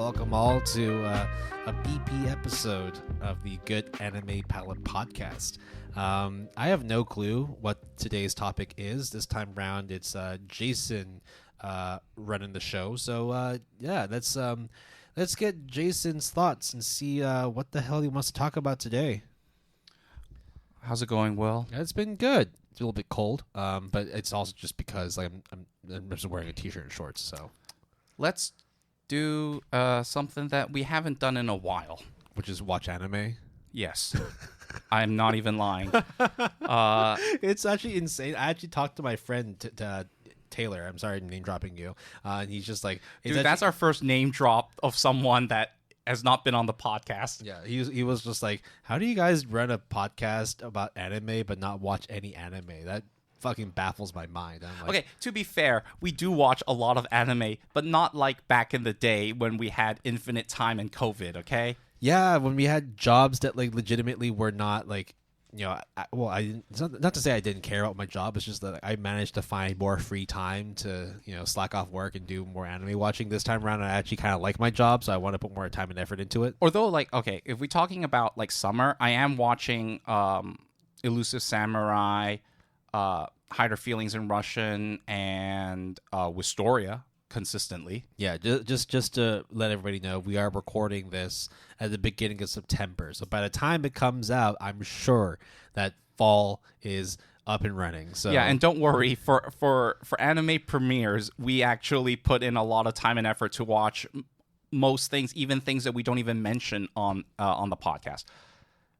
welcome all to a BP episode of the Good Anime Palette podcast. I have no clue what today's topic is. This time round, it's Jason running the show. So let's get Jason's thoughts and see what the hell he wants to talk about today. How's it going, Will? It's been good. It's a little bit cold, but it's also just because I'm just wearing a t-shirt and shorts. So let's do something that we haven't done in a while. Which is watch anime. Yes. I'm not even lying. It's actually insane. I actually talked to my friend Taylor. I'm sorry, name dropping you. And he's just like, dude, that's our first name drop of someone that has not been on the podcast. Yeah, he was just like, how do you guys run a podcast about anime but not watch any anime? That fucking baffles my mind. I'm like, okay, to be fair, we do watch a lot of anime, but not like back in the day when we had infinite time and COVID, okay? Yeah, when we had jobs that like legitimately were not like, you know, I didn't, it's not to say I didn't care about my job. It's just that I managed to find more free time to, you know, slack off work and do more anime watching. This time around, I actually kind of like my job, so I want to put more time and effort into it. Although, like, okay, if we're talking about like summer, I am watching Elusive Samurai, Hide Her Feelings in Russian, and Wistoria consistently. Yeah, just to let everybody know, we are recording this at the beginning of September. So by the time it comes out, I'm sure that fall is up and running. So yeah, and don't worry, for anime premieres, we actually put in a lot of time and effort to watch most things, even things that we don't even mention on the podcast.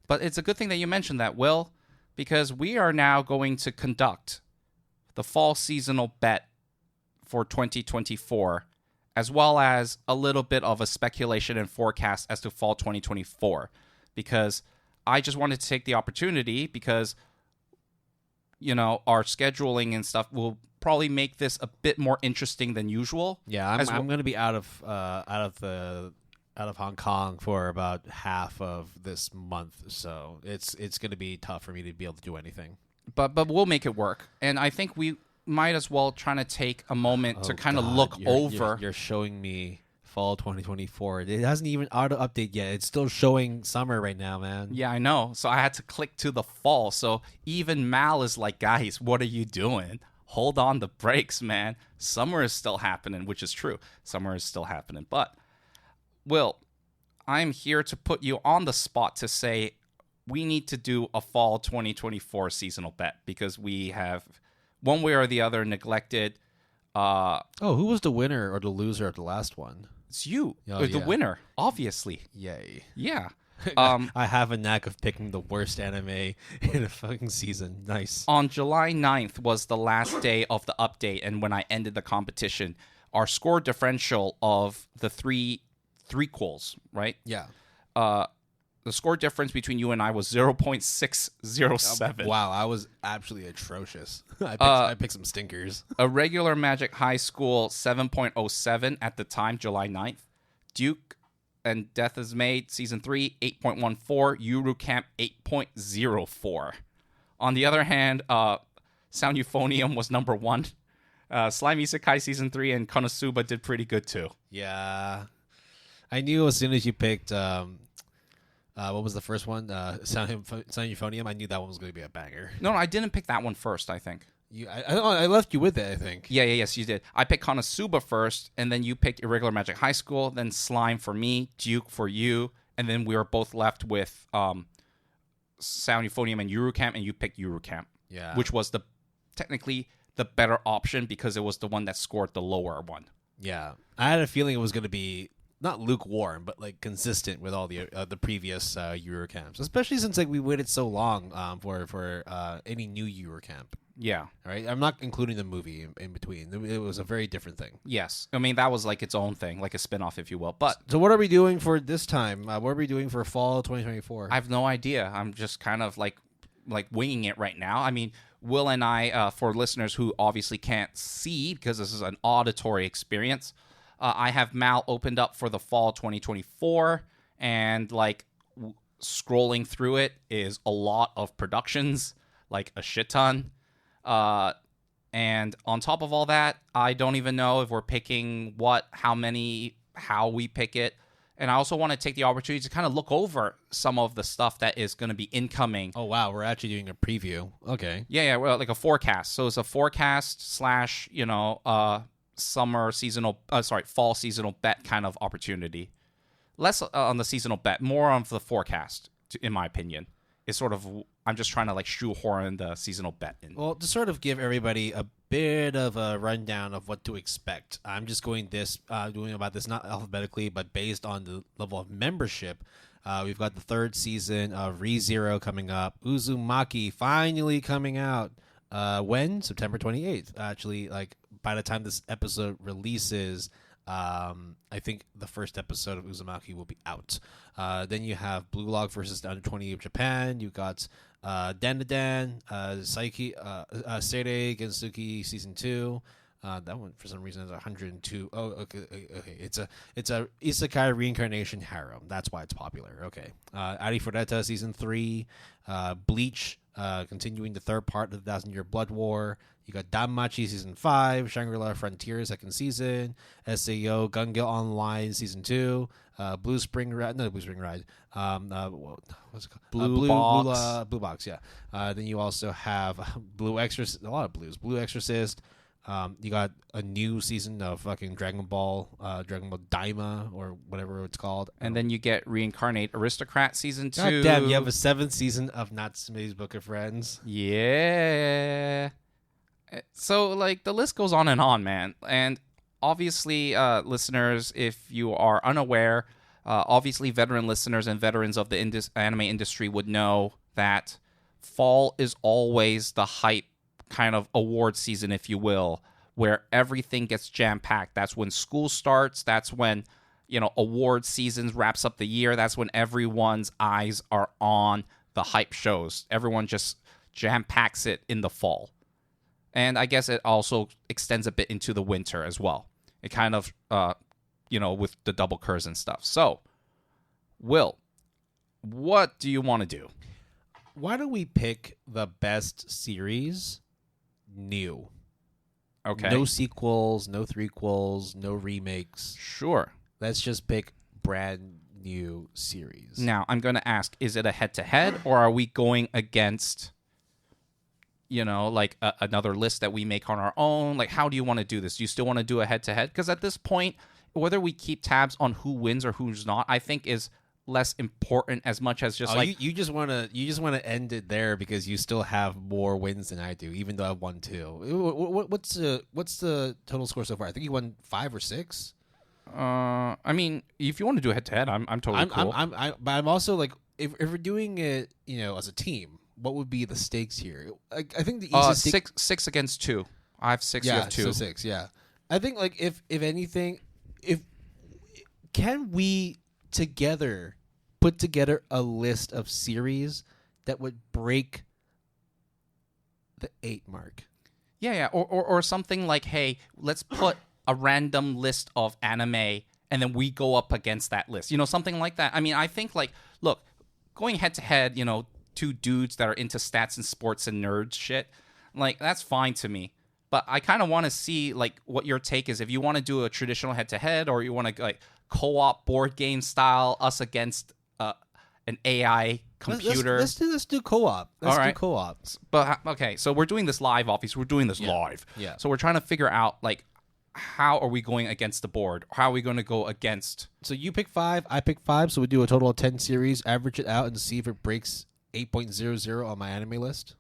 But it's a good thing that you mentioned that, Will, because we are now going to conduct the fall seasonal bet for 2024, as well as a little bit of a speculation and forecast as to fall 2024, because I just wanted to take the opportunity because, you know, our scheduling and stuff will probably make this a bit more interesting than usual. Yeah, I'm going to be out of Hong Kong for about half of this month, so it's going to be tough for me to be able to do anything. But we'll make it work, and I think we might as well try to take a moment to kind of look over. You're showing me fall 2024. It hasn't even auto update yet. It's still showing summer right now, man. Yeah, I know. So I had to click to the fall. So even Mal is like, guys, what are you doing? Hold on the brakes, man. Summer is still happening, which is true. Summer is still happening. But, Will, I'm here to put you on the spot to say we need to do a fall 2024 seasonal bet because we have, one way or the other, neglected. Who was the winner or the loser of the last one? It's you. Oh, the winner, obviously. Yay. Yeah. I have a knack of picking the worst anime in a fucking season. Nice. On July 9th was the last day of the update, and when I ended the competition, our score differential of the three threequels, right? Yeah. The score difference between you and I was 0.607. Wow, I was absolutely atrocious. I picked some stinkers. A regular Magic High School 7.07 at the time, July 9th. Duke and Death is Made Season 3, 8.14. Yuru Camp, 8.04. On the other hand, Sound Euphonium was number 1. Slime Isekai Season 3 and Konosuba did pretty good too. Yeah. I knew as soon as you picked... what was the first one? Sound Euphonium. I knew that one was going to be a banger. No, I didn't pick that one first, I think. I left you with it, I think. Yes, you did. I picked Konosuba first, and then you picked Irregular Magic High School, then Slime for me, Duke for you, and then we were both left with Sound Euphonium and Yuru Camp, and you picked Yuru Camp. Yeah. Which was technically the better option because it was the one that scored the lower one. Yeah. I had a feeling it was going to be not lukewarm, but like consistent with all the previous Eurocamps, especially since like we waited so long for any new Eurocamp. Yeah. All right. I'm not including the movie in between. It was a very different thing. Yes. I mean, that was like its own thing, like a spinoff, if you will. But so what are we doing for this time? What are we doing for fall 2024? I have no idea. I'm just kind of like winging it right now. I mean, Will and I, for listeners who obviously can't see because this is an auditory experience, I have Mal opened up for the fall 2024, and like scrolling through it is a lot of productions, like a shit ton. And on top of all that, I don't even know if we're picking how many how we pick it. And I also want to take the opportunity to kind of look over some of the stuff that is going to be incoming. Oh, wow. We're actually doing a preview. Okay. Yeah, well, like a forecast. So it's a forecast / summer seasonal, fall seasonal bet kind of opportunity. Less on the seasonal bet, more on the forecast, in my opinion. It's sort of, I'm just trying to like shoehorn the seasonal bet in. Well, to sort of give everybody a bit of a rundown of what to expect, I'm just doing about this not alphabetically, but based on the level of membership. We've got the 3rd season of ReZero coming up. Uzumaki finally coming out. When? September 28th. Actually, like by the time this episode releases, I think the first episode of Uzumaki will be out. Then you have Blue Lock versus the Under 20 of Japan. You got Dandadan, Saiki, Seirei Gensuki Season 2. That one for some reason is 102. Oh, okay. It's a isekai reincarnation harem. That's why it's popular. Okay. Ari Fureta Season 3. Bleach, continuing the 3rd part of the 1,000-Year Blood War. You got Danmachi Season 5, Shangri-La Frontier 2nd Season, SAO Gun-Gil Online Season 2, Blue Spring Ride. What's it called? Blue Box. Blue Box, yeah. Then you also have Blue Exorcist, a lot of blues. Blue Exorcist. You got a new season of fucking Dragon Ball Daima, or whatever it's called. And then you get Reincarnate Aristocrat Season 2. God damn, you have a 7th season of Natsume's Book of Friends. Yeah. So, like, the list goes on, man. And obviously, listeners, if you are unaware, obviously veteran listeners and veterans of the anime industry would know that fall is always the hype kind of award season, if you will, where everything gets jam-packed. That's when school starts. That's when, award seasons wraps up the year. That's when everyone's eyes are on the hype shows. Everyone just jam-packs it in the fall. And I guess it also extends a bit into the winter as well. It kind of, with the double curves and stuff. So, Will, what do you want to do? Why don't we pick the best series new? Okay. No sequels, no threequels, no remakes. Sure. Let's just pick brand new series. Now, I'm going to ask, is it a head-to-head, or are we going against... another list that we make on our own? Like, how do you want to do this? Do you still want to do a head-to-head? Because at this point, whether we keep tabs on who wins or who's not, I think is less important as much as just you just want to end it there because you still have more wins than I do, even though I've won 2. What's the total score so far? I think you won 5 or 6. I mean, if you want to do a head-to-head, I'm totally cool. But I'm also like, if we're doing it, as a team, what would be the stakes here? I think the easiest 6 against 2. I have 6. Yeah, you have 2. So 6. Yeah, I think like if anything, can we together put together a list of series that would break the 8 mark? Yeah, or something like, hey, let's put a random list of anime and then we go up against that list. Something like that. I mean, I think like, look, going head to head, 2 dudes that are into stats and sports and nerd shit, like, that's fine to me. But I kind of want to see like what your take is. If you want to do a traditional head-to-head, or you want to like co-op board game style, us against an AI computer. Let's do co-op. Let's do co-op. But okay, so we're doing this live, obviously. We're doing this live. Yeah. So we're trying to figure out like, how are we going against the board? How are we going to go against? So you pick 5, I pick 5. So we do a total of 10 series, average it out, and see if it breaks 8.00 on my anime list.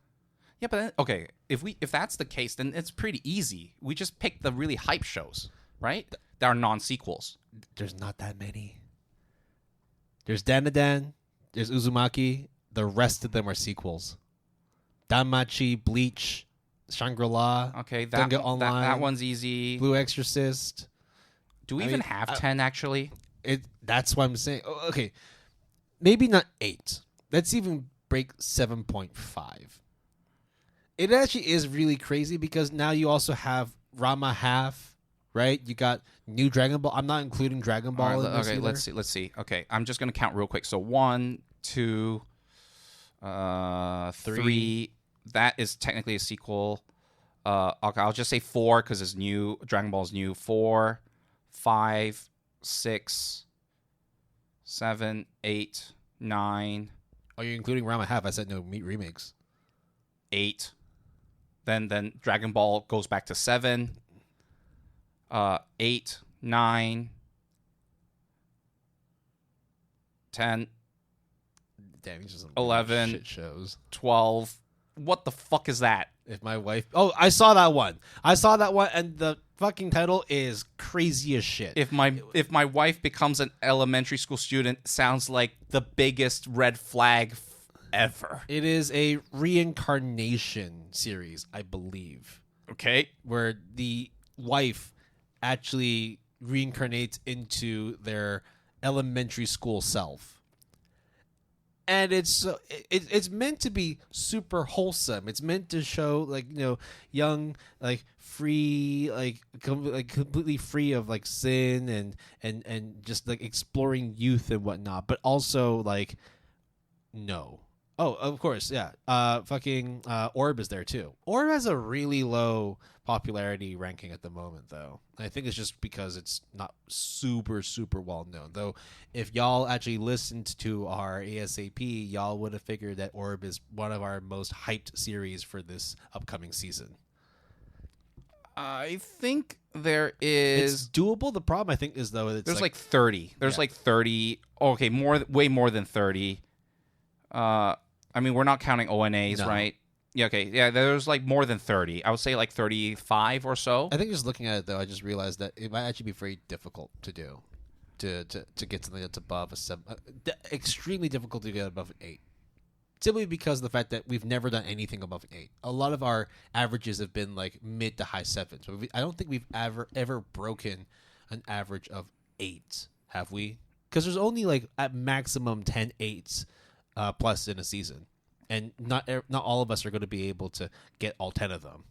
Yeah, but then, okay, if that's the case, then it's pretty easy. We just pick the really hype shows, right? That are non-sequels. There's not that many. There's Dandadan, there's Uzumaki. The rest of them are sequels. Danmachi, Bleach, Shangri-La. Okay, Online, that one's easy. Blue Exorcist. Do we even have 10 actually? That's what I'm saying. Okay, maybe not 8. Let's even break 7.5. It actually is really crazy because now you also have Rama Half, right? You got new Dragon Ball. I'm not including Dragon Ball. Right, okay, let's see. Okay, I'm just gonna count real quick. So 1, 2, 3. That is technically a sequel. Okay, I'll just say 4 because it's new. Dragon Ball is new. 4, 5, 6, 7, 8, 9. Are you including Ranma Half? I said no remakes. 8. Then Dragon Ball goes back to 7. 8, 9, 10. Damn, he's just 11, shit shows. 12. What the fuck is that? If my wife... Oh, I saw that one. And the fucking title is crazy as shit. If my wife becomes an elementary school student, sounds like the biggest red flag ever. It is a reincarnation series, I believe. Okay. Where the wife actually reincarnates into their elementary school self. And it's meant to be super wholesome. It's meant to show, like, you know, young, like, free, like completely free of, like, sin and just, like, exploring youth and whatnot. But also, like, no. Oh, of course, yeah. Fucking Orb is there too. Orb has a really low popularity ranking at the moment, though. I think it's just because it's not super, super well known. Though, if y'all actually listened to our ASAP, y'all would have figured that Orb is one of our most hyped series for this upcoming season. I think there is... It's doable. The problem, I think, is, though, it's there's like 30. There's like 30. Okay, way more than 30. I mean, we're not counting ONAs, right? Yeah, okay. Yeah, there's like more than 30. I would say like 35 or so. I think just looking at it, though, I just realized that it might actually be very difficult to do. To get something that's above a 7. Extremely difficult to get above an 8. Simply because of the fact that we've never done anything above an 8. A lot of our averages have been like mid to high 7s. So I don't think we've ever broken an average of 8, have we? Because there's only like at maximum 10 8s plus in a season. And not all of us are going to be able to get all 10 of them.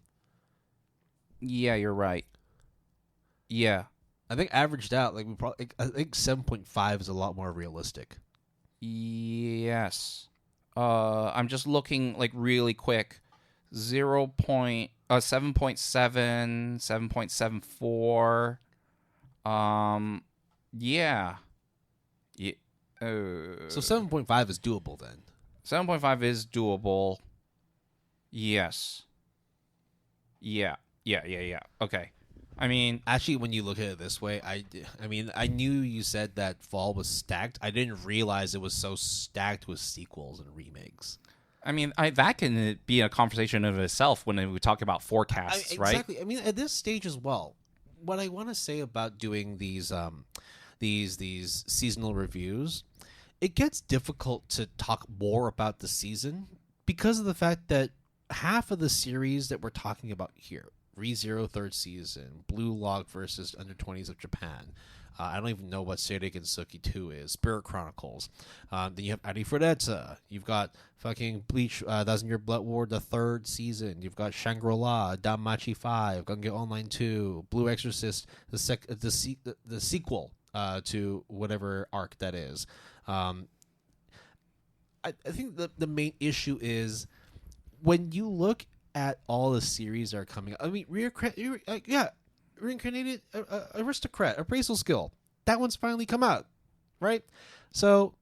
Yeah, you're right. Yeah. I think averaged out, like I think 7.5 is a lot more realistic. Yes. I'm just looking like really quick. 7.7, 7.74. Yeah. So 7.5 is doable then. 7.5 is doable. Yes. Yeah. Okay. I mean, actually, when you look at it this way, I mean, I knew you said that fall was stacked. I didn't realize it was so stacked with sequels and remakes. I mean, that can be a conversation of itself when we talk about forecasts, right? Exactly. I mean, at this stage as well, what I want to say about doing these seasonal reviews, it gets difficult to talk more about the season because of the fact that half of the series that we're talking about here, ReZero third season, Blue Lock versus Under 20s of Japan, I don't even know what Seirei Gensuki 2 is, Spirit Chronicles, then you have Arifureta, you've got fucking Bleach, Thousand Year Blood War, the third season, you've got Shangri-La, Danmachi 5, Gunga Online 2, Blue Exorcist, the sequel to whatever arc that is. I think the main issue is when you look at all the series that are coming out. I mean, Reincarnated Aristocrat, Appraisal Skill. That one's finally come out, right? So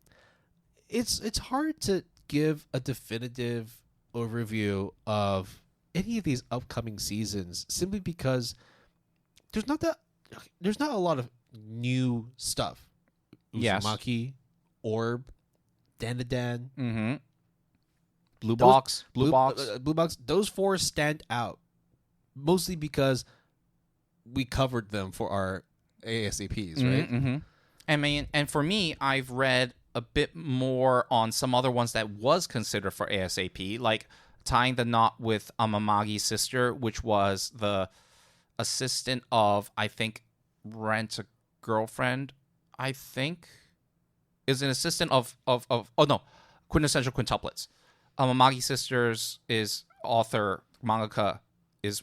it's hard to give a definitive overview of any of these upcoming seasons simply because there's not a lot of new stuff. Uzumaki, Orb, Dandadan, Blue Box. Blue Box. Those 4 stand out mostly because we covered them for our ASAPs, right? Mm-hmm. I mean, and for me, I've read a bit more on some other ones that was considered for ASAP, like tying the knot with Amamagi's sister, which was the assistant of, I think, Rent a Girlfriend, I think, is an assistant of Quintessential Quintuplets. Amamagi Sisters is author, mangaka,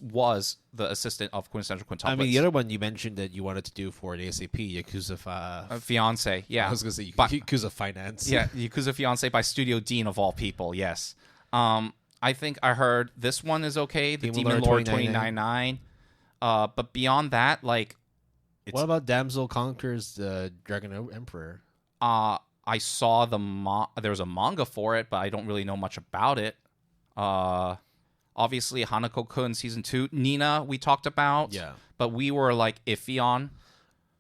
was the assistant of Quintessential Quintuplets. I mean, the other one you mentioned that you wanted to do for an ASAP, Yakuza Fiance, yeah. I was going to say Yakuza Finance. Yeah, Yakuza Fiance by Studio Dean of all people, yes. I think I heard this one is okay, the Demon Lord 2099. But beyond that, like, It's What about Damsel Conquers the Dragon Emperor? I saw there's a manga for it, but I don't really know much about it. Obviously Hanako-kun season 2, Nina we talked about, Yeah. but we were like iffy on.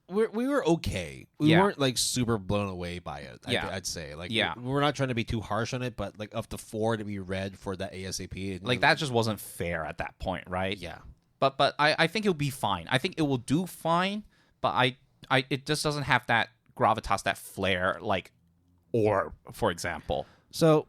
We were okay. We weren't like super blown away by it. Yeah. I'd say like Yeah. we're not trying to be too harsh on it, but like of the 4 that we read for that ASAP, Like that just wasn't fair at that point, right? Yeah. But I think it'll be fine. I think it will do fine, but it just doesn't have that gravitas, that flair, like Orb, for example. So,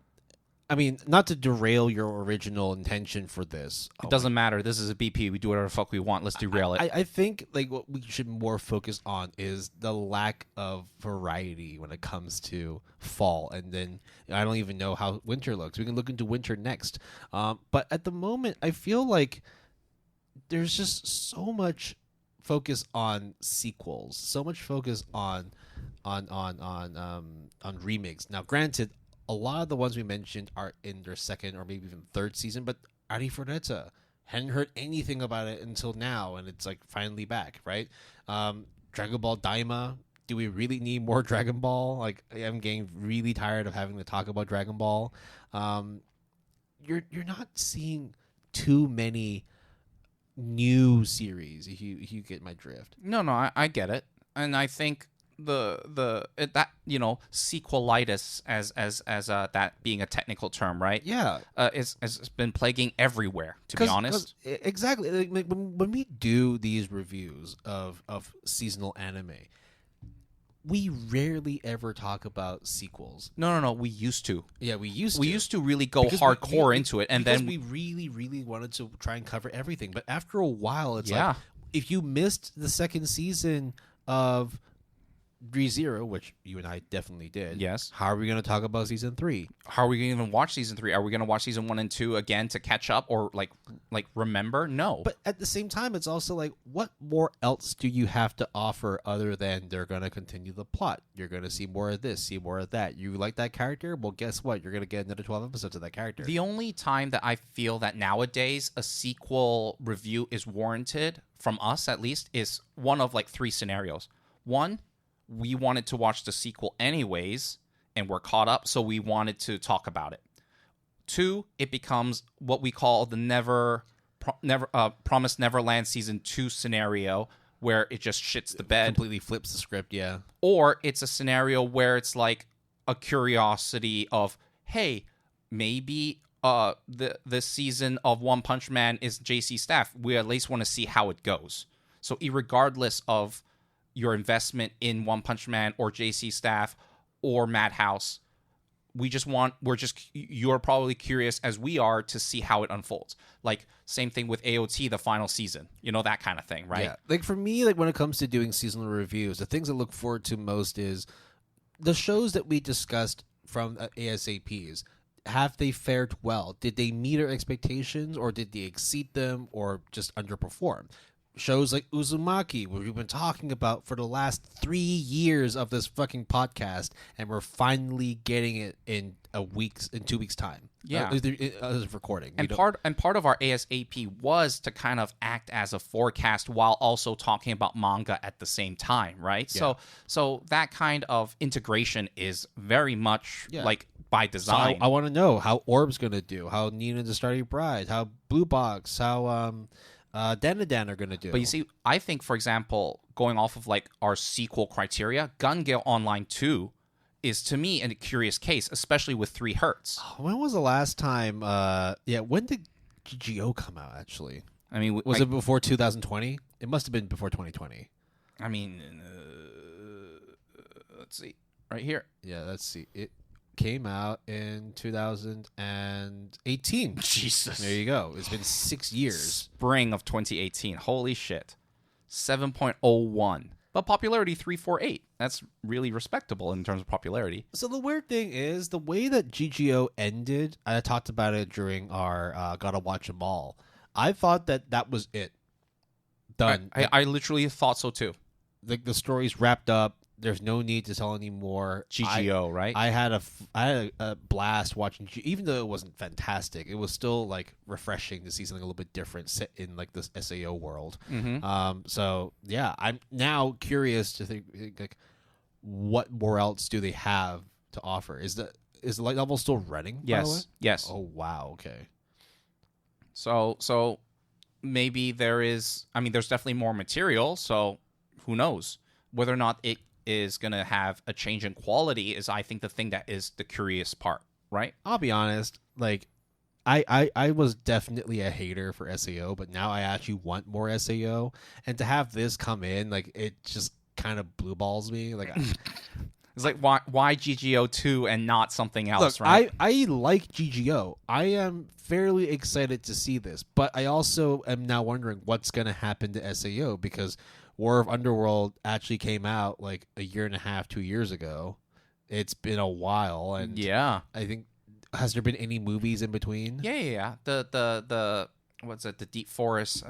I mean, not to derail your original intention for this. It doesn't matter. This is a BP. We do whatever the fuck we want. Let's derail it. I think like what we should more focus on is the lack of variety when it comes to fall, and then I don't even know how winter looks. We can look into winter next, but at the moment, I feel like there's just so much focus on sequels, so much focus on remakes. Now, granted, a lot of the ones we mentioned are in their second or maybe even third season, but Ari Freneta hadn't heard anything about it until now, and it's like finally back, right? Dragon Ball Daima. Do we really need more Dragon Ball? Like, I'm getting really tired of having to talk about Dragon Ball. You're not seeing too many new series, if you get my drift. No, I get it, and I think that sequel-itis as that being a technical term, right? Yeah, has been plaguing everywhere. To be honest, exactly. Like, when we do these reviews of seasonal anime, we rarely ever talk about sequels. No. We used to. Yeah, we used to really go hardcore into it, and then we really wanted to try and cover everything. But after a while, it's Yeah. like if you missed the second season of ReZero, which you and I definitely did. Yes. How are we going to talk about season 3? How are we going to even watch season 3? Are we going to watch season 1 and 2 again to catch up or like remember? No. But at the same time, it's also like, what more else do you have to offer other than they're going to continue the plot? You're going to see more of this, see more of that. You like that character? Well, guess what? You're going to get another 12 episodes of that character. The only time that I feel that nowadays a sequel review is warranted, from us at least, is one of like 3 scenarios. 1, we wanted to watch the sequel anyways, and we're caught up, so we wanted to talk about it. 2, it becomes what we call the Promised Neverland Season 2 scenario, where it just shits the bed. Completely flips the script, yeah. Or it's a scenario where it's like a curiosity of, hey, maybe the season of One Punch Man is JC Staff. We at least want to see how it goes. So irregardless of your investment in One Punch Man or JC Staff or Madhouse, you're probably curious as we are to see how it unfolds. Like same thing with AOT, the final season, that kind of thing, right? Yeah. Like for me, like when it comes to doing seasonal reviews, the things I look forward to most is the shows that we discussed from ASAPs. Have they fared well? Did they meet our expectations, or did they exceed them, or just underperform? Shows like Uzumaki, where we've been talking about for the last 3 years of this fucking podcast, and we're finally getting it in 2 weeks time. Yeah, as recording. And part of our ASAP was to kind of act as a forecast while also talking about manga at the same time, right? Yeah. So that kind of integration is very much like by design. So I want to know how Orb's gonna do, how Nina the Starry Bride, how Blue Box, how Dan are going to do. But you see, I think, for example, going off of like our sequel criteria, Gun Gale Online 2 is to me a curious case, especially with 3 Hertz. When was the last time? When did GGO come out? Actually, I mean, was it before 2020? It must have been before 2020. I mean, let's see, right here. Yeah, let's see. It came out in 2018. Jesus. There you go. It's been 6 years. Spring of 2018. Holy shit. 7.01. But popularity 348. That's really respectable in terms of popularity. So the weird thing is the way that GGO ended, I talked about it during our Gotta Watch 'Em All. I thought that was it. Done. I literally thought so too. Like the story's wrapped up. There's no need to tell anymore. GGO, right? I had a blast watching, even though it wasn't fantastic. It was still like refreshing to see something a little bit different set in like this SAO world. So yeah, I'm now curious to think like, what more else do they have to offer? Is the light novel still running? Yes. By the way? Yes. Oh wow. Okay. So maybe there is. I mean, there's definitely more material. So who knows whether or not it is going to have a change in quality? Is I think the thing that is the curious part, right? I'll be honest. Like, I was definitely a hater for SAO, but now I actually want more SAO, and to have this come in, like, it just kind of blue balls me. Like. It's like why GGO 2 and not something else, Look, right? I like GGO. I am fairly excited to see this, but I also am now wondering what's going to happen to SAO because War of Underworld actually came out like a year and a half, 2 years ago. It's been a while, and yeah, I think has there been any movies in between? Yeah. The what's it? The Deep Forest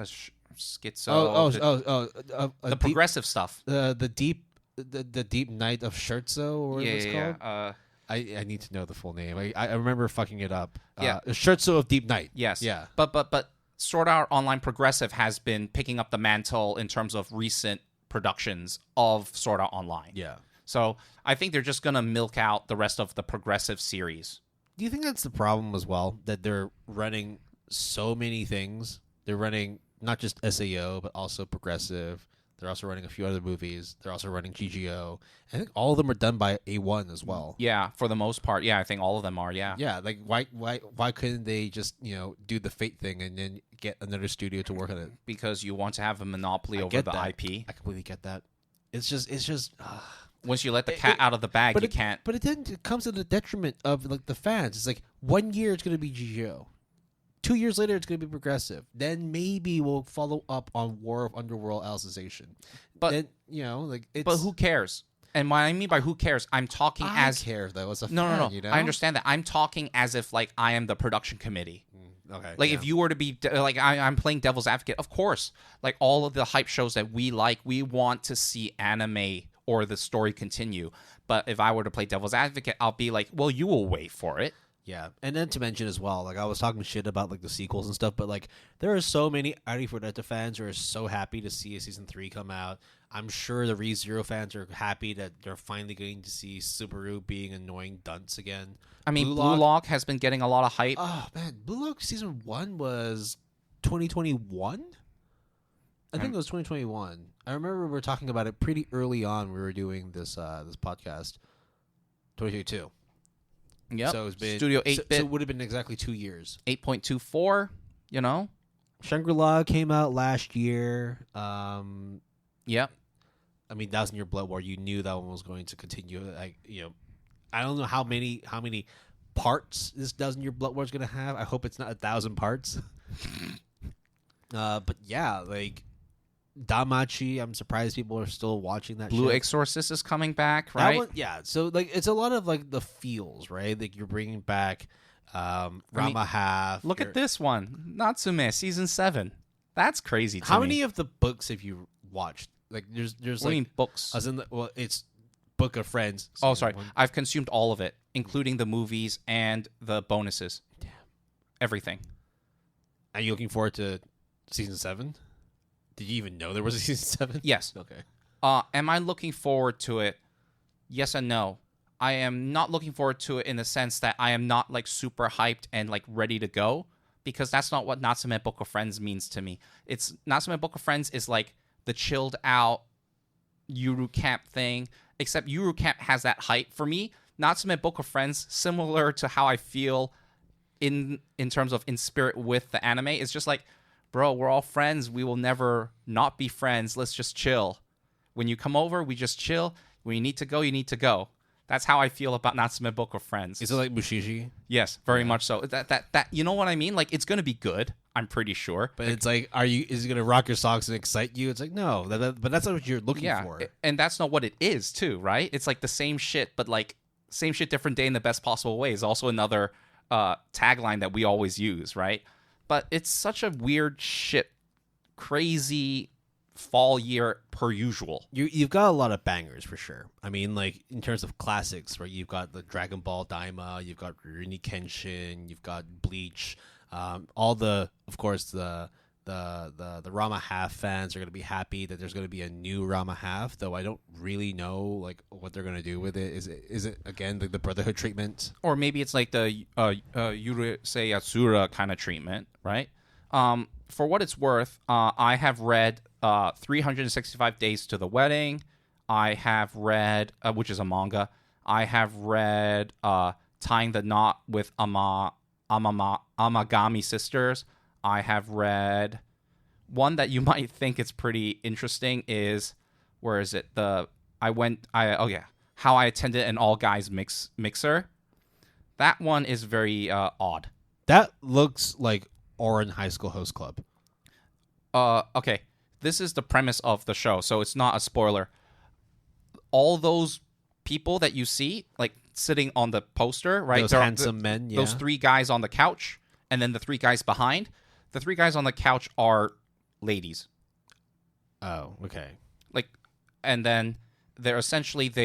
Schizo. The progressive stuff. The Deep Night of Scherzo, or what it's called. I need to know the full name. I remember fucking it up. Scherzo of Deep Night. Yes. Yeah. But Sword Art Online Progressive has been picking up the mantle in terms of recent productions of Sword Art Online. Yeah. So I think they're just gonna milk out the rest of the Progressive series. Do you think that's the problem as well? That they're running so many things. They're running not just SAO, but also Progressive. They're also running a few other movies. They're also running GGO. I think all of them are done by A1 as well. Yeah, for the most part. Yeah, I think all of them are. Yeah. Yeah, like why couldn't they just do the Fate thing and then get another studio to work on it? Because you want to have a monopoly over the IP. I completely get that. It's just. Once you let the cat out of the bag, you can't. But it comes to the detriment of like the fans. It's like 1 year it's going to be GGO. 2 years later, it's going to be Progressive. Then maybe we'll follow up on War of Underworld Alicization. But then, it's... But who cares? And what I mean by who cares, I'm talking as... I care, though, as a fan, No. I understand that. I'm talking as if, like, I am the production committee. Okay. Like, if you were to be... Like, I'm playing devil's advocate. Of course. Like, all of the hype shows that we like, we want to see anime or the story continue. But if I were to play devil's advocate, I'll be like, well, you will wait for it. Yeah, and then to mention as well, like I was talking shit about like the sequels and stuff, but like there are so many Ari Fureta fans who are so happy to see a season 3 come out. I'm sure the ReZero fans are happy that they're finally getting to see Subaru being annoying dunce again. I mean, Blue Lock has been getting a lot of hype. Oh man, Blue Lock season 1 was 2021. I think it was 2021. I remember we were talking about it pretty early on. We were doing this podcast. 2022. Yep. So it's been Studio 8-bit. So it would have been exactly 2 years. 8.24, Shangri-La came out last year. Yep. I mean, that was in your Blood War. You knew that one was going to continue. I don't know how many parts this does in your Blood War is going to have. I hope it's not 1,000 parts. But yeah, like Damachi, I'm surprised people are still watching that. Blue shit. Exorcist is coming back, right? That one, yeah. So like, it's a lot of like the feels, right? Like you're bringing back Rama Half. Look at this one, Natsume season 7. That's crazy. How many of the books have you watched? Like, there's what like do you mean books? As in, it's Book of Friends. Oh, sorry. I've consumed all of it, including the movies and the bonuses. Damn. Everything. Are you looking forward to season 7? Did you even know there was a season 7? Yes. Okay. Am I looking forward to it? Yes and no. I am not looking forward to it in the sense that I am not like super hyped and like ready to go, because that's not what Natsume Book of Friends means to me. It's Natsume Book of Friends is like the chilled out Yuru Camp thing, except Yuru Camp has that hype. For me, Natsume Book of Friends, similar to how I feel in terms of in spirit with the anime, is just like, bro, we're all friends. We will never not be friends. Let's just chill. When you come over, we just chill. When you need to go, you need to go. That's how I feel about Natsume Book of Friends. Is it like Mushishi? Yes, very much so. That you know what I mean? Like, it's going to be good, I'm pretty sure. But it's like, is it going to rock your socks and excite you? It's like, no. But that's not what you're looking for. And that's not what it is, too, right? It's like the same shit, but like, same shit, different day in the best possible way is also another tagline that we always use, right? But it's such a weird shit, crazy fall year per usual. You've got a lot of bangers for sure. I mean, like in terms of classics, right? You've got the Dragon Ball Daima, you've got Rurouni Kenshin, you've got Bleach. All the, of course, the Rama half fans are going to be happy that there's going to be a new Rama half, though I don't really know like what they're going to do with it. Is it again the Brotherhood treatment, or maybe it's like the Yurusei Yatsura kind of treatment, right? For what it's worth, I have read 365 Days to the Wedding. I have read, which is a manga. I have read Tying the Knot with Amagami Sisters. I have read one that you might think is pretty interesting is, where is it? How I Attended an All Guys Mixer. That one is very odd. That looks like Oran High School Host Club. Okay. This is the premise of the show, so it's not a spoiler. All those people that you see, like sitting on the poster, right? Those handsome men, yeah. Those 3 guys on the couch, and then the 3 guys behind. The 3 guys on the couch are ladies. Oh, okay. Like, and then they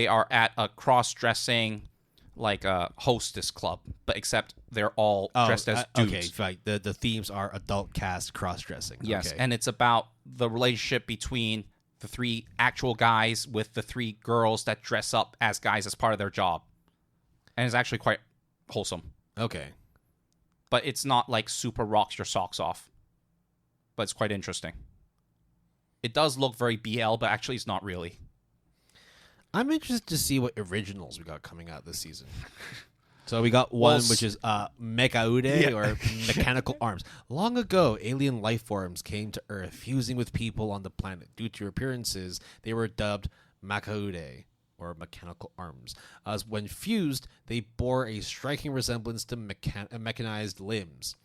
are at a cross-dressing, like a hostess club, but except they're all dressed as dudes. Okay, right. The themes are adult cast cross-dressing. Yes, okay. And it's about the relationship between the 3 actual guys with the 3 girls that dress up as guys as part of their job. And it's actually quite wholesome. Okay. But it's not like super rocks your socks off. But it's quite interesting. It does look very BL, but actually it's not really. I'm interested to see what originals we got coming out this season. So we got one which is Mechaude, or Mechanical Arms. Long ago, alien life forms came to Earth, fusing with people on the planet. Due to appearances, they were dubbed Mechaude, or Mechanical Arms. As when fused, they bore a striking resemblance to mechanized limbs.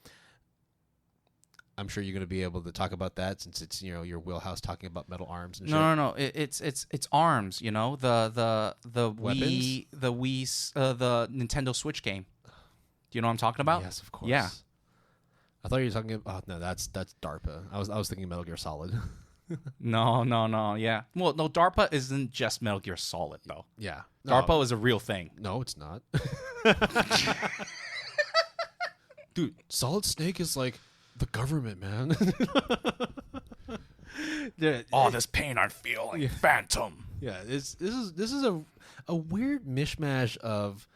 I'm sure you're going to be able to talk about that since it's your wheelhouse, talking about metal arms and shit. No. It's arms. The Wii, the Nintendo Switch game. Do you know what I'm talking about? Yes, of course. Yeah. I thought you were talking about. Oh no, that's DARPA. I was thinking Metal Gear Solid. No. Yeah. Well, no, DARPA isn't just Metal Gear Solid though. Yeah. DARPA is a real thing. No, it's not. Dude, Solid Snake is like the government, man. All this pain I'm feeling, Phantom. Yeah, this is a weird mishmash of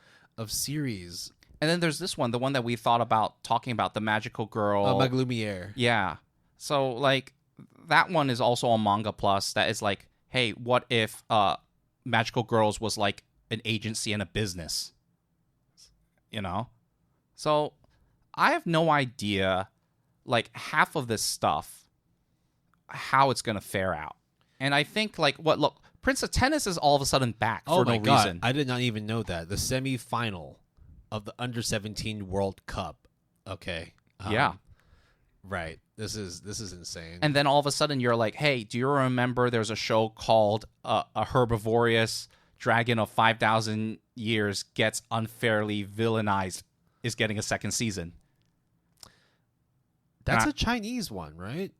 series. And then there's this one, the one that we thought about talking about, the Magical Girl. Maglumiere. Yeah. So like that one is also on Manga Plus. That is like, hey, what if Magical Girls was like an agency and a business? So I have no idea. Like half of this stuff, how it's gonna fare out, and I think look, Prince of Tennis is all of a sudden back for no reason. I did not even know that the semi-final of the Under-17 World Cup. Okay, yeah, right. This is insane. And then all of a sudden you're like, hey, do you remember there's a show called a herbivorous dragon of 5,000 years gets unfairly villainized, is getting a second season. That's a Chinese one, right?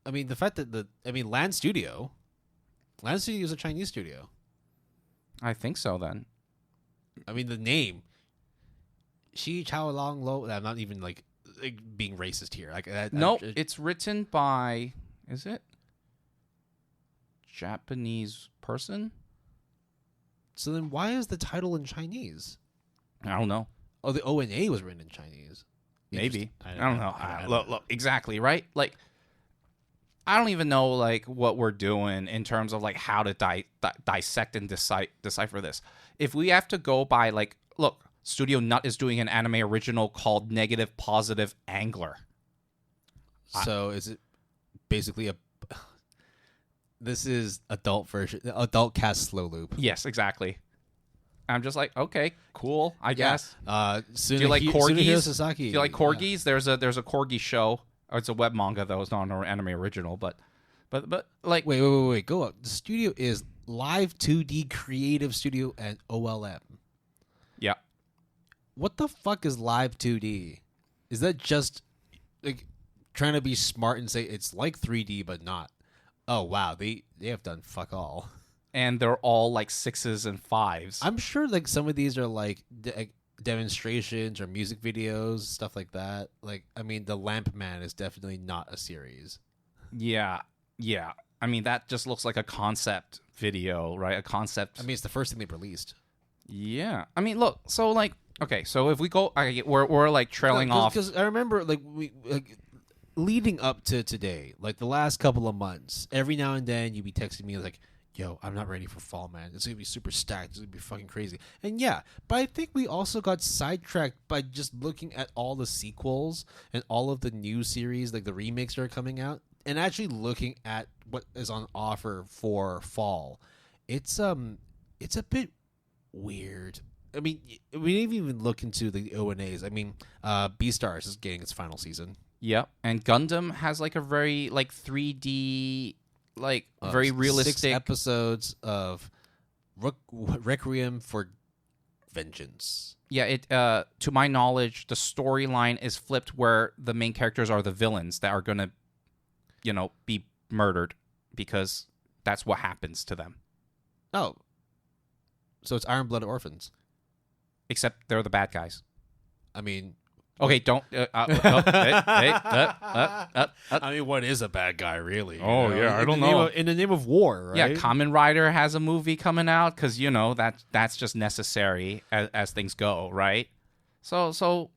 I mean, the fact that Land Studio is a Chinese studio. I think so. Then, I mean, the name, Shi Chao Long Lo. I'm not even like being racist here. It's written by, is it Japanese person? So then, why is the title in Chinese? I don't know. Oh, the ONA was written in Chinese. Maybe. I don't know. Look, exactly, right? Like, I don't even know, like, what we're doing in terms of, like, how to dissect and decipher this. If we have to go by, like, look, Studio Nut is doing an anime original called Negative Positive Angler. So is it basically this is adult cast slow loop? Yes, exactly. I'm just like, okay, cool, I guess. Do you like corgis? Sasaki. Do you like corgis? Yeah. There's a corgi show. Oh, it's a web manga though. It's not an anime original, but like wait. Go up. The studio is Live 2D Creative Studio and OLM. Yeah. What the fuck is Live 2D? Is that just like trying to be smart and say it's like 3D but not? Oh wow, they have done fuck all. And they're all like 6s and 5s. I'm sure like some of these are like demonstrations or music videos, stuff like that. Like, I mean, the Lamp Man is definitely not a series. Yeah. I mean, that just looks like a concept video, right? A concept. I mean, it's the first thing they've released. Yeah. I mean, look. So like, okay. So if we go, we're like trailing off. Because I remember like leading up to today, like the last couple of months, every now and then you'd be texting me like, yo, I'm not ready for fall, man. It's going to be super stacked. It's going to be fucking crazy. And yeah, but I think we also got sidetracked by just looking at all the sequels and all of the new series, like the remakes that are coming out, and actually looking at what is on offer for fall. It's a bit weird. I mean, we didn't even look into the O&As. I mean, Beastars is getting its final season. Yep. And Gundam has like a very like 3D... like very realistic 6 episodes of Requiem for Vengeance. Yeah, it to my knowledge, the storyline is flipped where the main characters are the villains that are going to be murdered because that's what happens to them. Oh. So it's Iron Blood Orphans. Except they're the bad guys. I mean, okay, don't. I mean, what is a bad guy, really? Oh, yeah, I don't know. In the name of war, right? Yeah, Kamen Rider has a movie coming out because, that's just necessary as things go, right? So,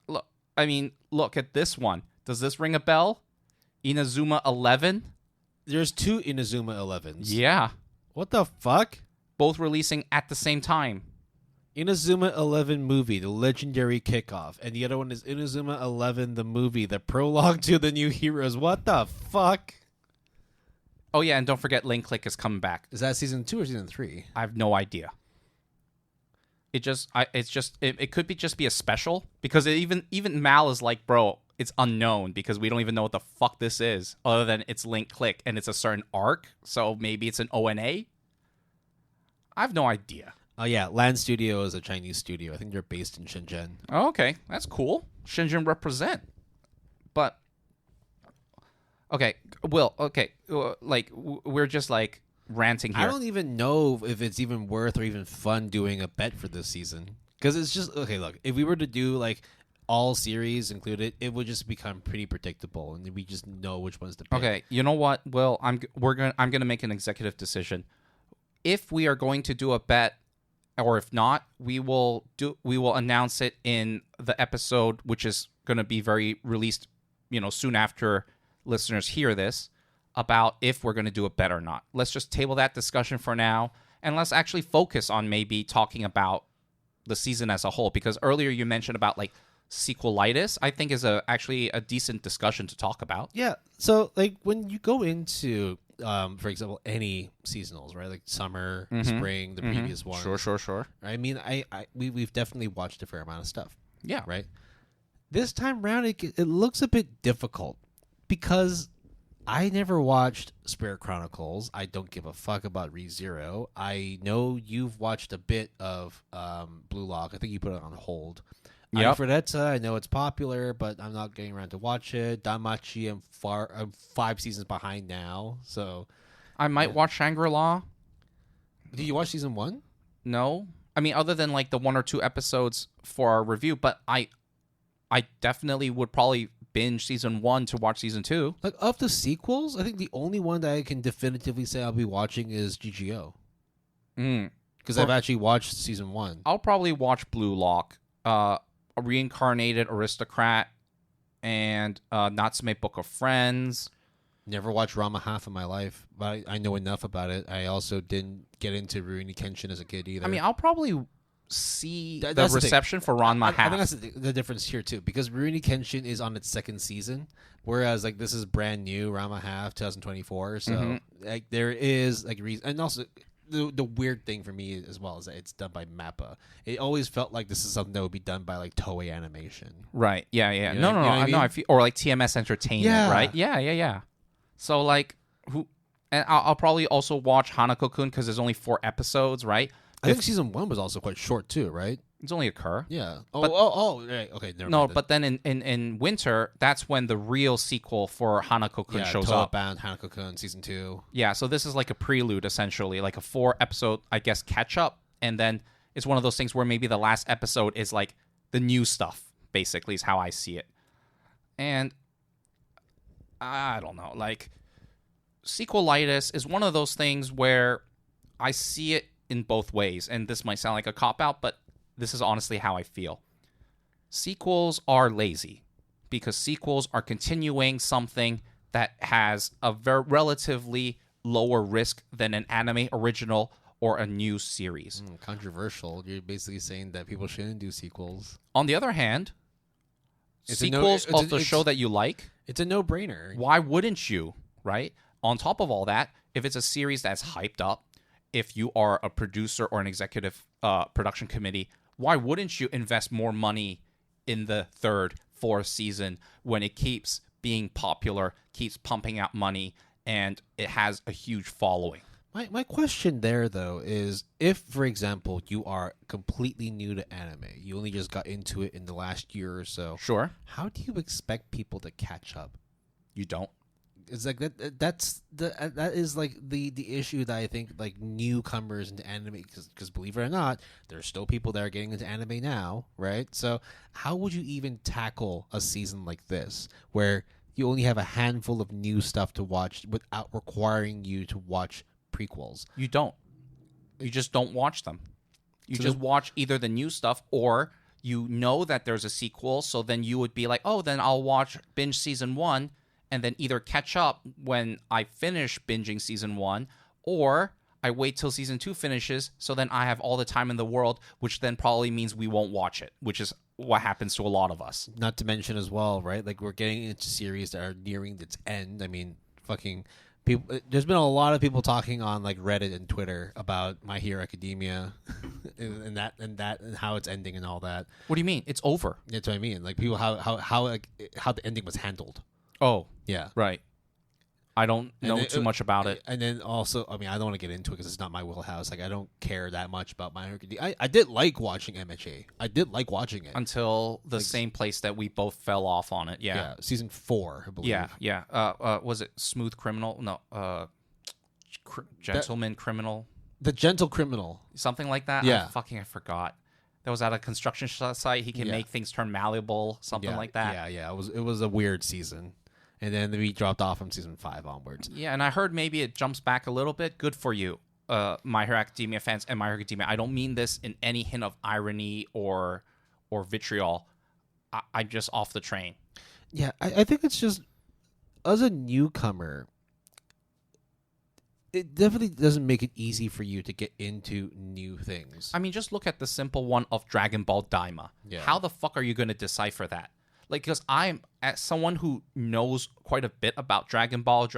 look, I mean, look at this one. Does this ring a bell? Inazuma 11? There's 2 Inazuma 11s. Yeah. What the fuck? Both releasing at the same time. Inazuma 11 movie, the legendary kickoff, and the other one is Inazuma 11 the movie, the prologue to the new heroes. What the fuck? Oh yeah, and don't forget Link Click is coming back. Is that season 2 or season 3? I have no idea. It could be a special because even Mal is like, bro, it's unknown because we don't even know what the fuck this is other than it's Link Click and it's a certain arc, so maybe it's an ONA. I have no idea. Oh, yeah. Land Studio is a Chinese studio. I think they're based in Shenzhen. Oh, okay. That's cool. Shenzhen represent. But, okay. Will, okay. We're just, like, ranting here. I don't even know if it's even worth or even fun doing a bet for this season. Because it's just, okay, look. If we were to do, like, all series included, it would just become pretty predictable. And we just know which ones to pick. Okay. You know what, Will? I'm going to make an executive decision. If we are going to do a bet, or if not, we will announce it in the episode, which is going to be released, soon after listeners hear this, about if we're going to do a bet or not. Let's just table that discussion for now, and let's actually focus on maybe talking about the season as a whole. Because earlier you mentioned about like Sequel-itis, I think is actually a decent discussion to talk about. Yeah. So like when you go into for example, any seasonals, right? Like summer, spring, the previous one. Sure. I mean, we've definitely watched a fair amount of stuff. Yeah. Right? This time around, it looks a bit difficult because I never watched Spirit Chronicles. I don't give a fuck about ReZero. I know you've watched a bit of Blue Lock. I think you put it on hold. Yep. Fredetta, I know it's popular, but I'm not getting around to watch it. Danmachi, I'm 5 seasons behind now, so I might watch Shangri-La. Did you watch season 1? No, I mean other than like the 1 or 2 episodes for our review, but I definitely would probably binge season 1 to watch season 2. Like of the sequels, I think the only one that I can definitively say I'll be watching is GGO. Because I've actually watched season 1. I'll probably watch Blue Lock. A Reincarnated Aristocrat, and Natsume Book of Friends. Never watched Rama half in my life, but I know enough about it. I also didn't get into Rurouni Kenshin as a kid either. I mean, I'll probably see the that's reception for Ranma half. I think that's the difference here too, because Rurouni Kenshin is on its 2nd season, whereas like this is brand new, Rama half 2024. So like there is like reason, and also. The weird thing for me as well is that it's done by Mappa. It always felt like this is something that would be done by like Toei Animation. Right. Yeah. You No. know what I mean? I feel, or like TMS Entertainment. Right. Yeah. So like, and I'll probably also watch Hanako-kun because there's only 4 episodes. Right. I think season 1 was also quite short too. Right. It's only occur. Yeah. But- Right. Okay. Never No, mind then. but then in winter, that's when the real sequel for Hanako-kun shows up. Bound Hanako-kun season 2. Yeah, so this is like a prelude, essentially, like a 4-episode, I guess, catch-up. And then it's one of those things where maybe the last episode is like the new stuff, basically, is how I see it. And I don't know, like, Sequel-itis is one of those things where I see it in both ways. And this might sound like a cop-out, but this is honestly how I feel. Sequels are lazy because sequels are continuing something that has a very relatively lower risk than an anime original or a new series. Controversial. You're basically saying that people shouldn't do sequels. On the other hand, It's of the show that you like, it's a no-brainer. why wouldn't you, right? On top of all that, if it's a series that's hyped up, if you are a producer or an executive production committee, why wouldn't you invest more money in the 3rd, 4th season when it keeps being popular, keeps pumping out money, and it has a huge following? My question there, though, is if, for example, you are completely new to anime, you only just got into it in the last year or so, Sure. how do you expect people to catch up? You don't. It's like that is like the issue that I think like newcomers into anime, because believe it or not, there's still people that are getting into anime now, right? So how would you even tackle a season like this where you only have a handful of new stuff to watch without requiring you to watch prequels? You don't. You just don't watch them. You So just watch either the new stuff, or you know that there's a sequel, so then you would be like, oh, then I'll binge season 1 and then either catch up when I finish binging season 1, or I wait till season 2 finishes, so then I have all the time in the world, which then probably means we won't watch it, which is what happens to a lot of us. Not to mention as well, right? Like we're getting into series that are nearing its end. I mean, fucking people. There's been a lot of people talking on like Reddit and Twitter about My Hero Academia, and how it's ending and all that. What do you mean? It's over. That's what I mean. Like people, how the ending was handled. Oh, Yeah. right. I don't And know then- too much about it. And then also, I mean, I don't want to get into it because it's not my wheelhouse. Like, I don't care that much about My Hero Academia. I did like watching MHA. I did like watching it. Until the same place that we both fell off on it. Yeah. Season 4, I believe. Yeah. Was it Smooth Criminal? No. Gentleman Criminal? The Gentle Criminal. Something like that? Yeah. I forgot. That was at a construction site. He can make things turn malleable. Something like that. Yeah. It was a weird season. And then we dropped off from season 5 onwards. Yeah, and I heard maybe it jumps back a little bit. Good for you, My Hero Academia fans and My Hero Academia. I don't mean this in any hint of irony or vitriol. I'm just off the train. Yeah, I think it's just, as a newcomer, it definitely doesn't make it easy for you to get into new things. I mean, just look at the simple one of Dragon Ball Daima. Yeah. How the fuck are you going to decipher that? Like, because I'm, as someone who knows quite a bit about Dragon Ball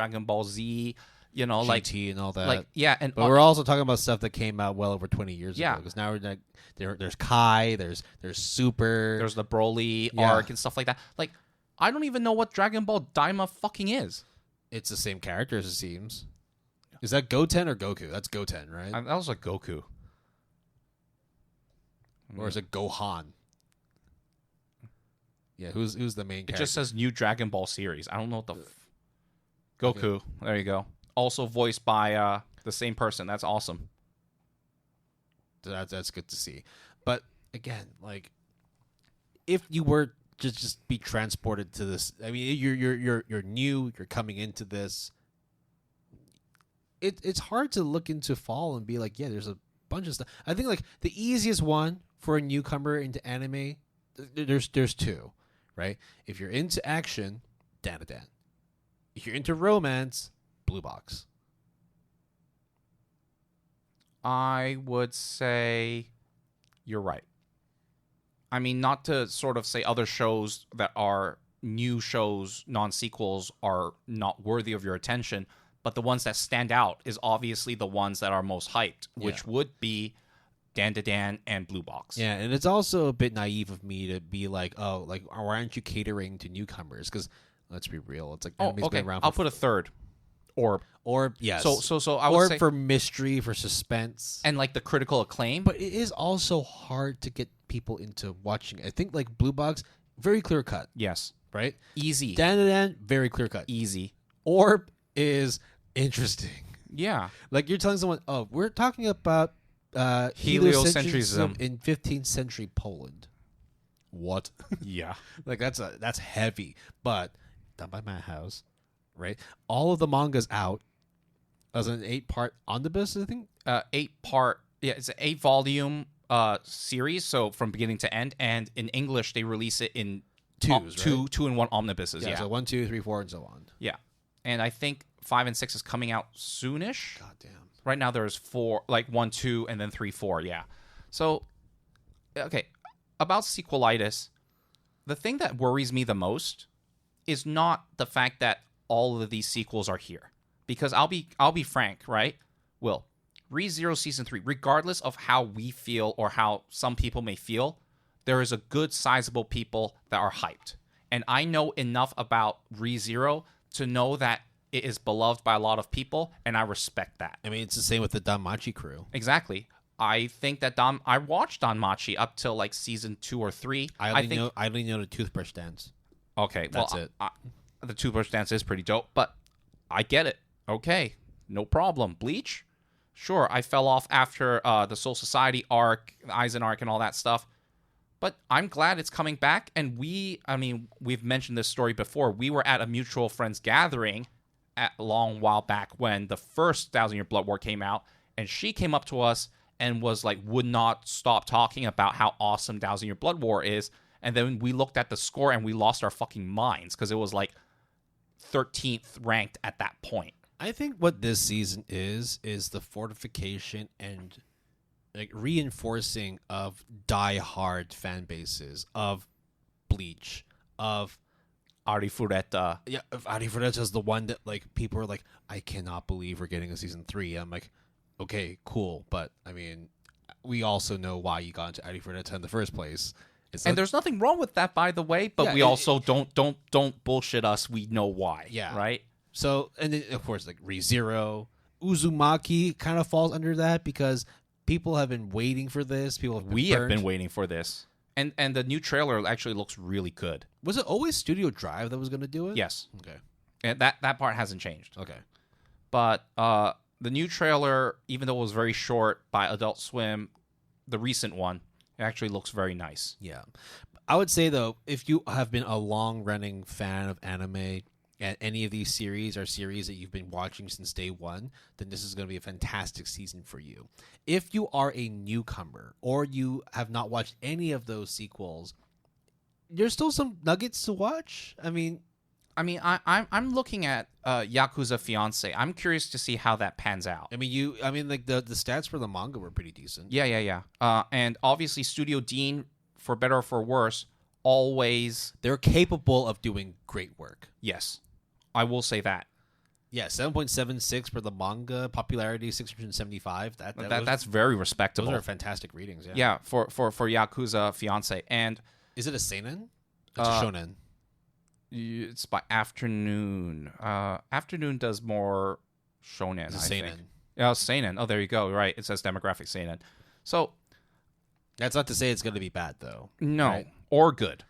Z, you know, like GT and all that. like yeah, and But we're also talking about stuff that came out well over 20 years Yeah. ago. Because now we're like, there's Kai, there's Super. there's the Broly Yeah. arc and stuff like that. Like, I don't even know what Dragon Ball Daima fucking is. It's the same characters, it seems. Is that Goten or Goku? That's Goten, right? That was like Goku. Or is it Gohan? Yeah, who's the main It character? just says new Dragon Ball series. I don't know what the Goku. There you go. Also voiced by the same person. That's awesome. That's good to see. But again, like, if you were to just be transported to this, I mean, you're new, you're coming into this. It's hard to look into fall and be like, yeah, there's a bunch of stuff. I think like the easiest one for a newcomer into anime, there's two, right? If you're into action, Dan. If you're into romance, Blue Box. I would say you're right. I mean, not to sort of say other shows that are new shows, non-sequels, are not worthy of your attention, but the ones that stand out is obviously the ones that are most hyped, which would be Dan and Blue Box. Yeah, and it's also a bit naive of me to be like, oh, like, why aren't you catering to newcomers? Because let's be real, it's like anime's been around. I'll put a third, or yes, so I would say for mystery, for suspense, and like the critical acclaim. but it is also hard to get people into watching. I think like Blue Box, very clear cut, Yes. right? Easy. Dan, very clear cut. Easy. Orb is interesting. Yeah. Like you're telling someone, oh, we're talking about Heliocentrism in 15th century Poland. What? Yeah. Like that's heavy, but done by Matt House, right? All of the manga's out as an 8-part omnibus, I think. 8-part. Yeah, it's an 8-volume series, so from beginning to end. And in English, they release it in Twos, right? two in one omnibuses. Yeah. So 1, 2, 3, 4, and so on. Yeah. And I think 5 and 6 is coming out soonish. God damn. Right now, there's 4, like 1, 2, and then 3, 4. Yeah. So, okay. About Sequel-itis, the thing that worries me the most is not the fact that all of these sequels are here. Because I'll be frank, right? Will, ReZero Season 3, regardless of how we feel or how some people may feel, there is a good sizable people that are hyped. And I know enough about ReZero to know that it is beloved by a lot of people, and I respect that. I mean, it's the same with the Danmachi crew. Exactly. I think that I watched Danmachi up till like season 2 or 3. I only know the toothbrush dance. Okay, That's it. The toothbrush dance is pretty dope, but I get it. Okay, no problem. Bleach? Sure, I fell off after the Soul Society arc, the Aizen arc, and all that stuff. But I'm glad it's coming back, and we've mentioned this story before. We were at a mutual friends gathering a long while back when the first 1,000 Year Blood War came out, and she came up to us and was like, would not stop talking about how awesome 1,000 Year Blood War is. And then we looked at the score and we lost our fucking minds because it was like 13th ranked at that point. I think what this season is the fortification and like reinforcing of die-hard fan bases of Bleach, of Arifureta. Yeah, if Arifureta is the one that like people are like, I cannot believe we're getting a season 3. I'm like, okay, cool, but I mean, we also know why you got into Arifureta in the first place. And there's nothing wrong with that, by the way. But we also don't bullshit us. We know why. Yeah. Right. So, and then of course, like ReZero, Uzumaki kind of falls under that because people have been waiting for this. We have been waiting for this. And the new trailer actually looks really good. Was it always Studio Drive that was going to do it? Yes. Okay. And that part hasn't changed. Okay. But the new trailer, even though it was very short by Adult Swim, the recent one, it actually looks very nice. Yeah. I would say, though, if you have been a long-running fan of anime and any of these series or series that you've been watching since day one, then this is going to be a fantastic season for you. If you are a newcomer or you have not watched any of those sequels, there's still some nuggets to watch. I mean, I'm looking at Yakuza Fiance. I'm curious to see how that pans out. like the stats for the manga were pretty decent. Yeah. And obviously, Studio Dean, for better or for worse, always they're capable of doing great work. Yes, I will say that. Yeah, 7.76 for the manga, popularity 675. That's very respectable. Those are fantastic readings. Yeah. Yeah, for Yakuza Fiance. And is it a seinen? It's a shonen. It's by Afternoon. Afternoon does more shonen. It's a seinen. Yeah, seinen. Oh, there you go. Right. It says demographic seinen. So that's not to say it's going to be bad, though. No, right? Or good.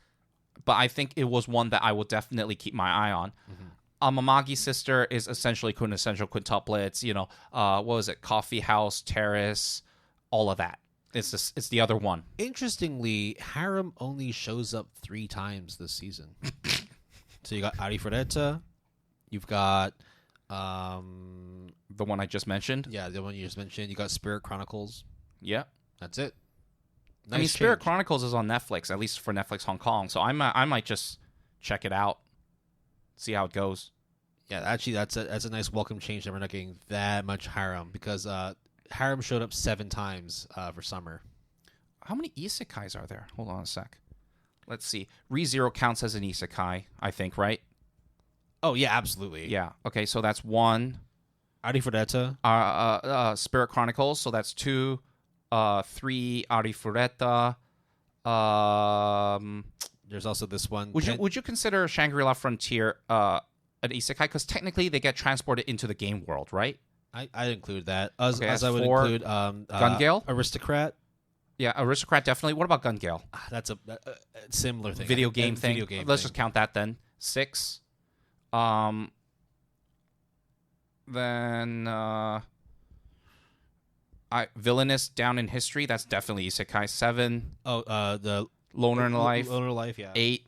But I think it was one that I will definitely keep my eye on. Mm-hmm. Amamagi Sister is essentially quintessential quintuplets. You know, what was it? Coffee House, Terrace, all of that. It's the other one. Interestingly, Harem only shows up 3 times this season. So you got Arifureta, you've got the one I just mentioned. Yeah, the one you just mentioned. You got Spirit Chronicles. Yeah, that's it. Nice Spirit Chronicles is on Netflix, at least for Netflix Hong Kong. So I might just check it out, see how it goes. Yeah, actually, that's a nice welcome change that we're not getting that much Harem because Harem showed up 7 times for summer. How many isekais are there? Hold on a sec. Let's see. ReZero counts as an isekai, I think, right? Oh, yeah, absolutely. Yeah. Okay, so that's 1. Arifureta. Spirit Chronicles, so that's 2. 3, Arifureta. There's also this one. Would you consider Shangri-La Frontier an isekai? Because technically they get transported into the game world, right? I'd include that. As I would 4, include Gun Gale? Aristocrat. Yeah, Aristocrat definitely. What about Gun Gale? That's a similar thing. Video game thing. Video game. Let's thing. just count that then. 6. Then Villainous Down in History. That's definitely Isekai. 7. Oh, the Loner in Life. Loner Life. Yeah. 8.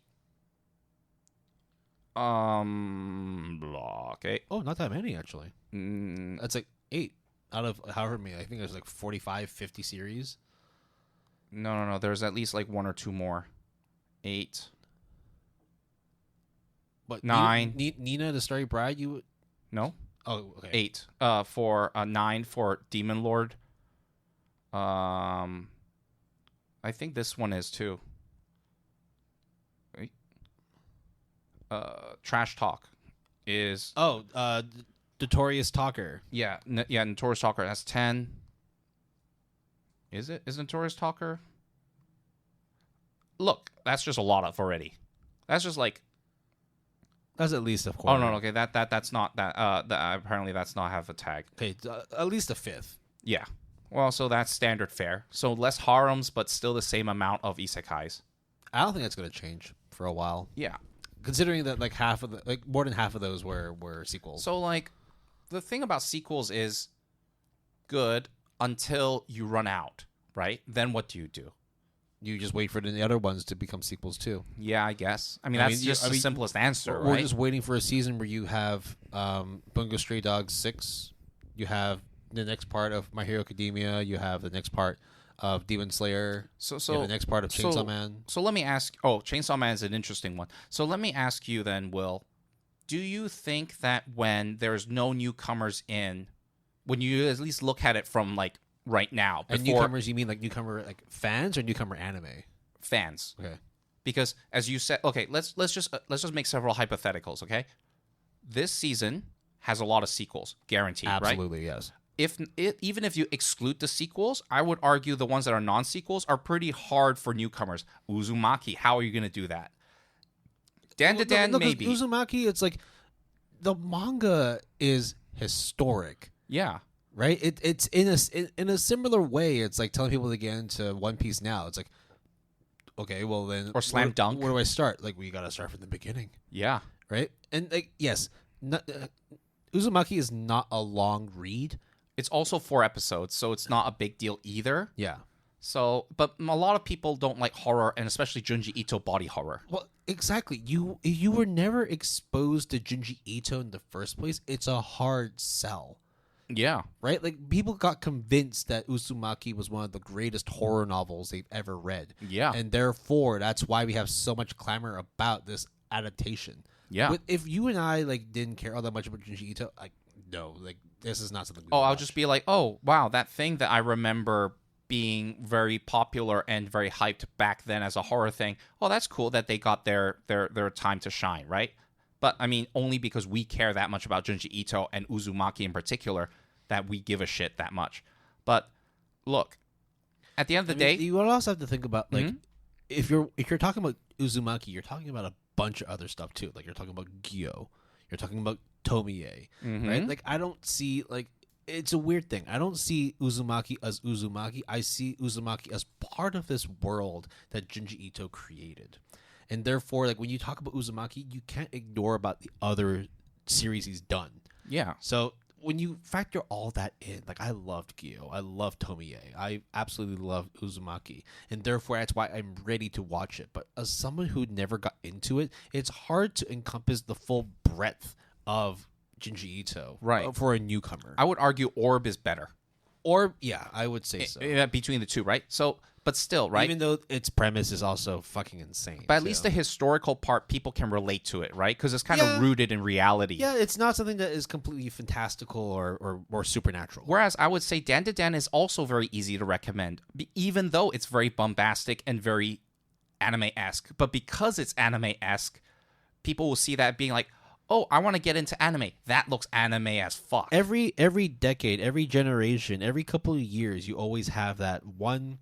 Okay. Oh, not that many actually. Mm, That's like 8 out of however many. I think there's like 45, 50 series. no. There's at least like 1 or 2 more. 8. But 9. Nina the Starry Bride. You. No. Oh, okay. 8. For 9 for Demon Lord. I think this one is too. Wait. Trash Talk is Notorious Talker. yeah Notorious Talker. That's 10. Is it? Is Notorious Talker? Look, that's just a lot of already. That's just like. That's at least a quarter. Oh no, okay, that's not that. Apparently that's not have a tag. Okay, at least a fifth. Yeah. Well, so that's standard fare. So less harems, but still the same amount of isekais. I don't think that's going to change for a while. Yeah. Considering that like more than half of those were sequels. So like, the thing about sequels is good until you run out, right? Then what do? You just wait for the other ones to become sequels too. Yeah, I guess. I mean, that's just the simplest answer, right? We're just waiting for a season where you have Bungo Stray Dogs 6. You have the next part of My Hero Academia. You have the next part of Demon Slayer. So you have the next part of Chainsaw Man. So let me ask. Oh, Chainsaw Man is an interesting one. So let me ask you then, Will. Do you think that when there's no newcomers in, when you at least look at it from like right now, And newcomers, you mean like newcomer like fans or newcomer anime? Fans? Okay. Because as you said, okay, let's just make several hypotheticals. Okay, this season has a lot of sequels, guaranteed. Absolutely, right? yes. Even if you exclude the sequels, I would argue the ones that are non-sequels are pretty hard for newcomers. Uzumaki, how are you going to do that? Dan, maybe. Uzumaki, it's like the manga is historic. Yeah. Right? It's in a similar way. It's like telling people to get into One Piece now. It's like, okay, well then, or Slam Dunk. Where do I start? Like, we gotta start from the beginning. Yeah. Right? And like, yes, Uzumaki is not a long read. It's also 4 episodes, so it's not a big deal either. Yeah. So, but a lot of people don't like horror, and especially Junji Ito body horror. Well, exactly. You were never exposed to Junji Ito in the first place. It's a hard sell. Yeah. Right? Like, people got convinced that Uzumaki was one of the greatest horror novels they've ever read. Yeah. And therefore, that's why we have so much clamor about this adaptation. Yeah. But if you and I, like, didn't care all that much about Junji Ito, like, no, like, this is not something we I'll watch. just be like, oh, wow, that thing that I remember being very popular and very hyped back then as a horror thing. Oh, that's cool that they got their time to shine, right? But, I mean, only because we care that much about Junji Ito and Uzumaki in particular that we give a shit that much. But, look, at the end of the day... You also have to think about, like, Mm-hmm. if you're talking about Uzumaki, you're talking about a bunch of other stuff, too. Like, you're talking about Gyo. You're talking about Tomie, Mm-hmm. right? Like, I don't see, like... It's a weird thing. I don't see Uzumaki as Uzumaki. I see Uzumaki as part of this world that Junji Ito created. And therefore, like, when you talk about Uzumaki, you can't ignore about the other series he's done. Yeah. So when you factor all that in, like, I loved Gyo. I loved Tomie. I absolutely loved Uzumaki. And therefore, that's why I'm ready to watch it. But as someone who never got into it, it's hard to encompass the full breadth of Junji Ito, right, for a newcomer. I would argue Orb is better. Or, yeah, I would say so. Between the two, right? So, but still, right? Even though its premise is also fucking insane. But at least the historical part, people can relate to it, right? Because it's kind of rooted in reality. Yeah, it's not something that is completely fantastical or supernatural. Whereas I would say Dan to Dan is also very easy to recommend, even though it's very bombastic and very anime-esque. But because it's anime-esque, people will see that being like, oh, I want to get into anime. That looks anime as fuck. Every decade, every generation, every couple of years, you always have that one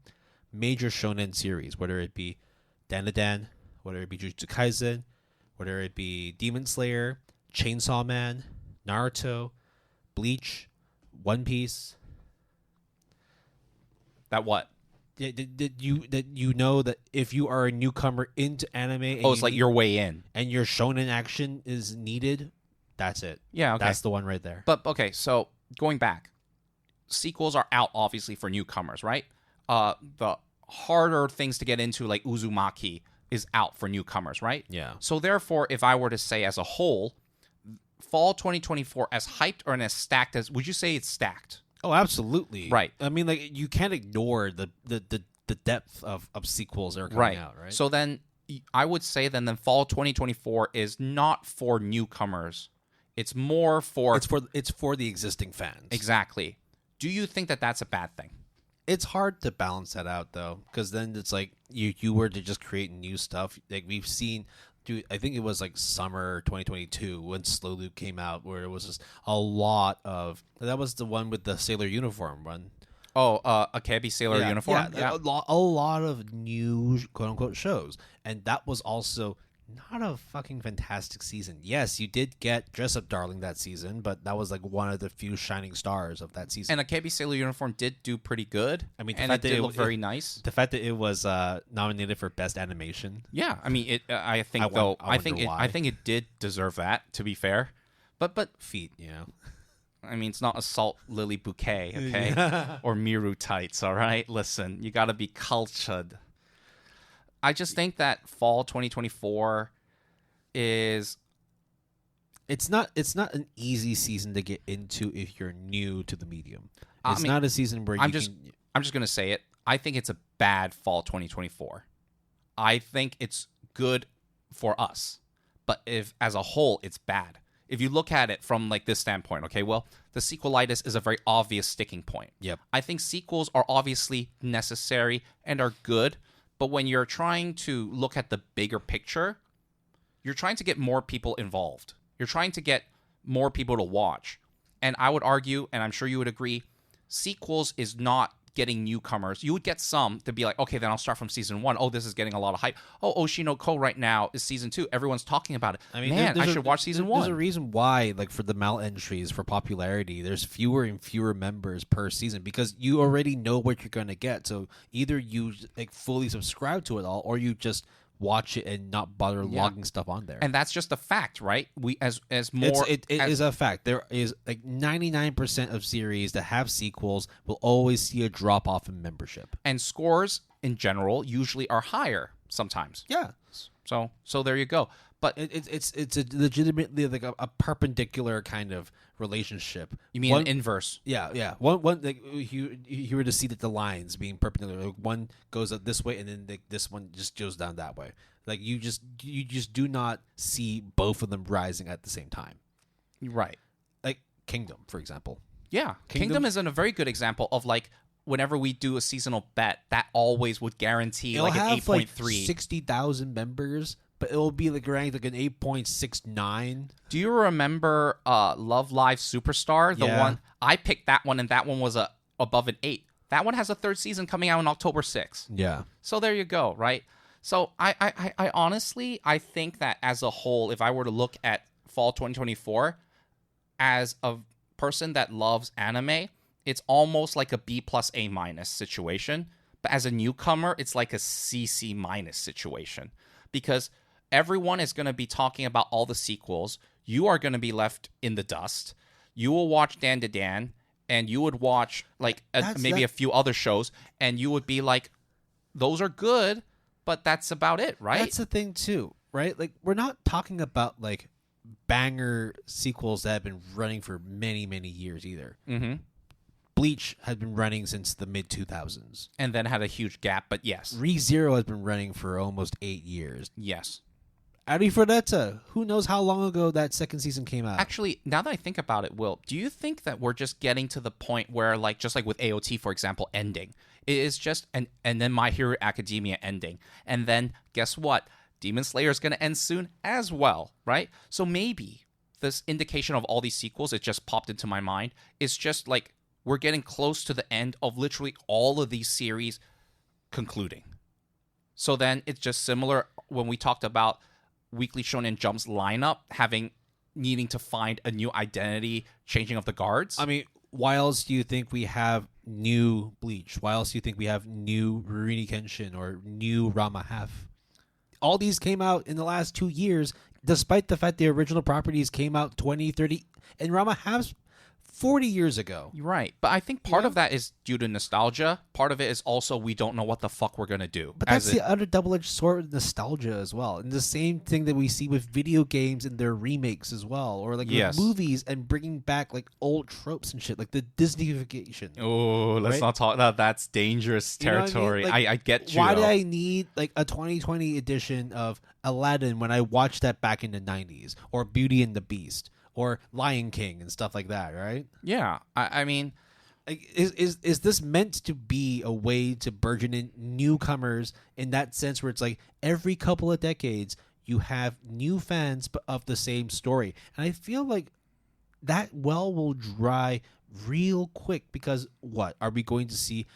major shonen series, whether it be Dan to Dan, whether it be Jujutsu Kaisen, whether it be Demon Slayer, Chainsaw Man, Naruto, Bleach, One Piece. That what? that you know that if you are a newcomer into anime, and it's like your way in, and your shonen action is needed, that's it. Yeah, okay. That's the one right there. But okay, so going back, sequels are out obviously for newcomers, right? The harder things to get into, like Uzumaki, is out for newcomers, right? Yeah. So therefore, if I were to say as a whole, fall 2024 as hyped or as stacked as, would you say it's stacked? Oh, absolutely. Right. I mean, like, you can't ignore the depth of sequels that are coming out, right? So then I would say then fall 2024 is not for newcomers. It's more for... It's for the existing fans. Exactly. Do you think that that's a bad thing? It's hard to balance that out, though, because then it's like you were to just create new stuff. Like, we've seen... Dude, I think it was like summer 2022 when Slow Loop came out, where it was just a lot of... That was the one with the Sailor uniform one. Oh, Akebi Sailor uniform? Yeah. A lot of new quote-unquote shows. And that was also not a fucking fantastic season. Yes, you did get Dress Up Darling that season, but that was like one of the few shining stars of that season. And Akebi Sailor uniform did do pretty good. I mean, and it did look very nice. The fact that it was nominated for Best Animation. Yeah, I mean, I think it did deserve that, to be fair. But feet, you know. I mean, it's not Assault Lily Bouquet, okay? Or Miru Tights, all right? Listen, you got to be cultured. I just think that fall 2024 is... It's not an easy season to get into if you're new to the medium. It's not a season where I'm just going to say it. I think it's a bad fall 2024. I think it's good for us. But if as a whole, it's bad. If you look at it from like this standpoint, okay, well, the sequel-itis is a very obvious sticking point. Yep. I think sequels are obviously necessary and are good, but when you're trying to look at the bigger picture, you're trying to get more people involved. You're trying to get more people to watch. And I would argue, and I'm sure you would agree, sequels is not getting newcomers. You would get some to be like, okay, then I'll start from season 1. Oh, this is getting a lot of hype. Oh, Oshinoko right now is season 2. Everyone's talking about it. I mean, man, I should watch season 1. There's a reason why, like, for the mal entries for popularity, there's fewer and fewer members per season because you already know what you're going to get. So either you like fully subscribe to it all, or you just watch it and not bother logging stuff on there. And that's just a fact, right? We as more it is a fact. There is like 99% of series that have sequels will always see a drop off in membership. And scores in general usually are higher sometimes. Yeah. So there you go. But it's a legitimately like a perpendicular kind of relationship. You mean an inverse? Yeah. One like you were to see that the lines being perpendicular. Like one goes up this way, and then this one just goes down that way. Like you just do not see both of them rising at the same time. Right. Like Kingdom, for example. Yeah, Kingdom is a very good example of like whenever we do a seasonal bet, that always would guarantee like an 8.3. Like 60,000 members. But it will be like ranked like an 8.69. Do you remember Love Live Superstar? The one I picked that one, and that one was above an 8. That one has a third season coming out on October 6th. Yeah. So there you go, right? So I honestly I think that as a whole, if I were to look at fall 2024 as a person that loves anime, it's almost like a B plus A minus situation. But as a newcomer, it's like a CC minus situation because everyone is going to be talking about all the sequels. You are going to be left in the dust. You will watch Dan to Dan, and you would watch like maybe a few other shows, and you would be like, those are good, but that's about it, right? That's the thing, too, right? Like, we're not talking about like banger sequels that have been running for many, many years either. Mm-hmm. Bleach had been running since the mid-2000s. And then had a huge gap, but yes. ReZero has been running for almost 8 years. Yes. Arifureta, who knows how long ago that second season came out? Actually, now that I think about it, Will, do you think that we're just getting to the point where, like, just like with AOT, for example, ending, it is just, and then My Hero Academia ending, and then guess what? Demon Slayer is going to end soon as well, right? So maybe this indication of all these sequels, it just popped into my mind, is just like we're getting close to the end of literally all of these series concluding. So then it's just similar when we talked about Weekly Shonen Jump's lineup needing to find a new identity, changing of the guards. I mean, why else do you think we have new Bleach? Why else do you think we have new Rurouni Kenshin or new Rama Half? All these came out in the last 2 years, despite the fact the original properties came out 20, 30, and Rama Half's 40 years ago. You're right. But I think part of that is due to nostalgia. Part of it is also we don't know what the fuck we're going to do. But that's the other double-edged sword of nostalgia as well. And the same thing that we see with video games and their remakes as well. Or like with movies and bringing back like old tropes and shit, like the Disneyfication. Oh, let's not talk about that's dangerous territory. You know what I mean? I get you. Why did I need like a 2020 edition of Aladdin when I watched that back in the 90s? Or Beauty and the Beast? Or Lion King and stuff like that, right? Yeah, I mean, like, is this meant to be a way to burgeon in newcomers in that sense, where it's like every couple of decades you have new fans of the same story, and I feel like that well will dry real quick, because what are we going to see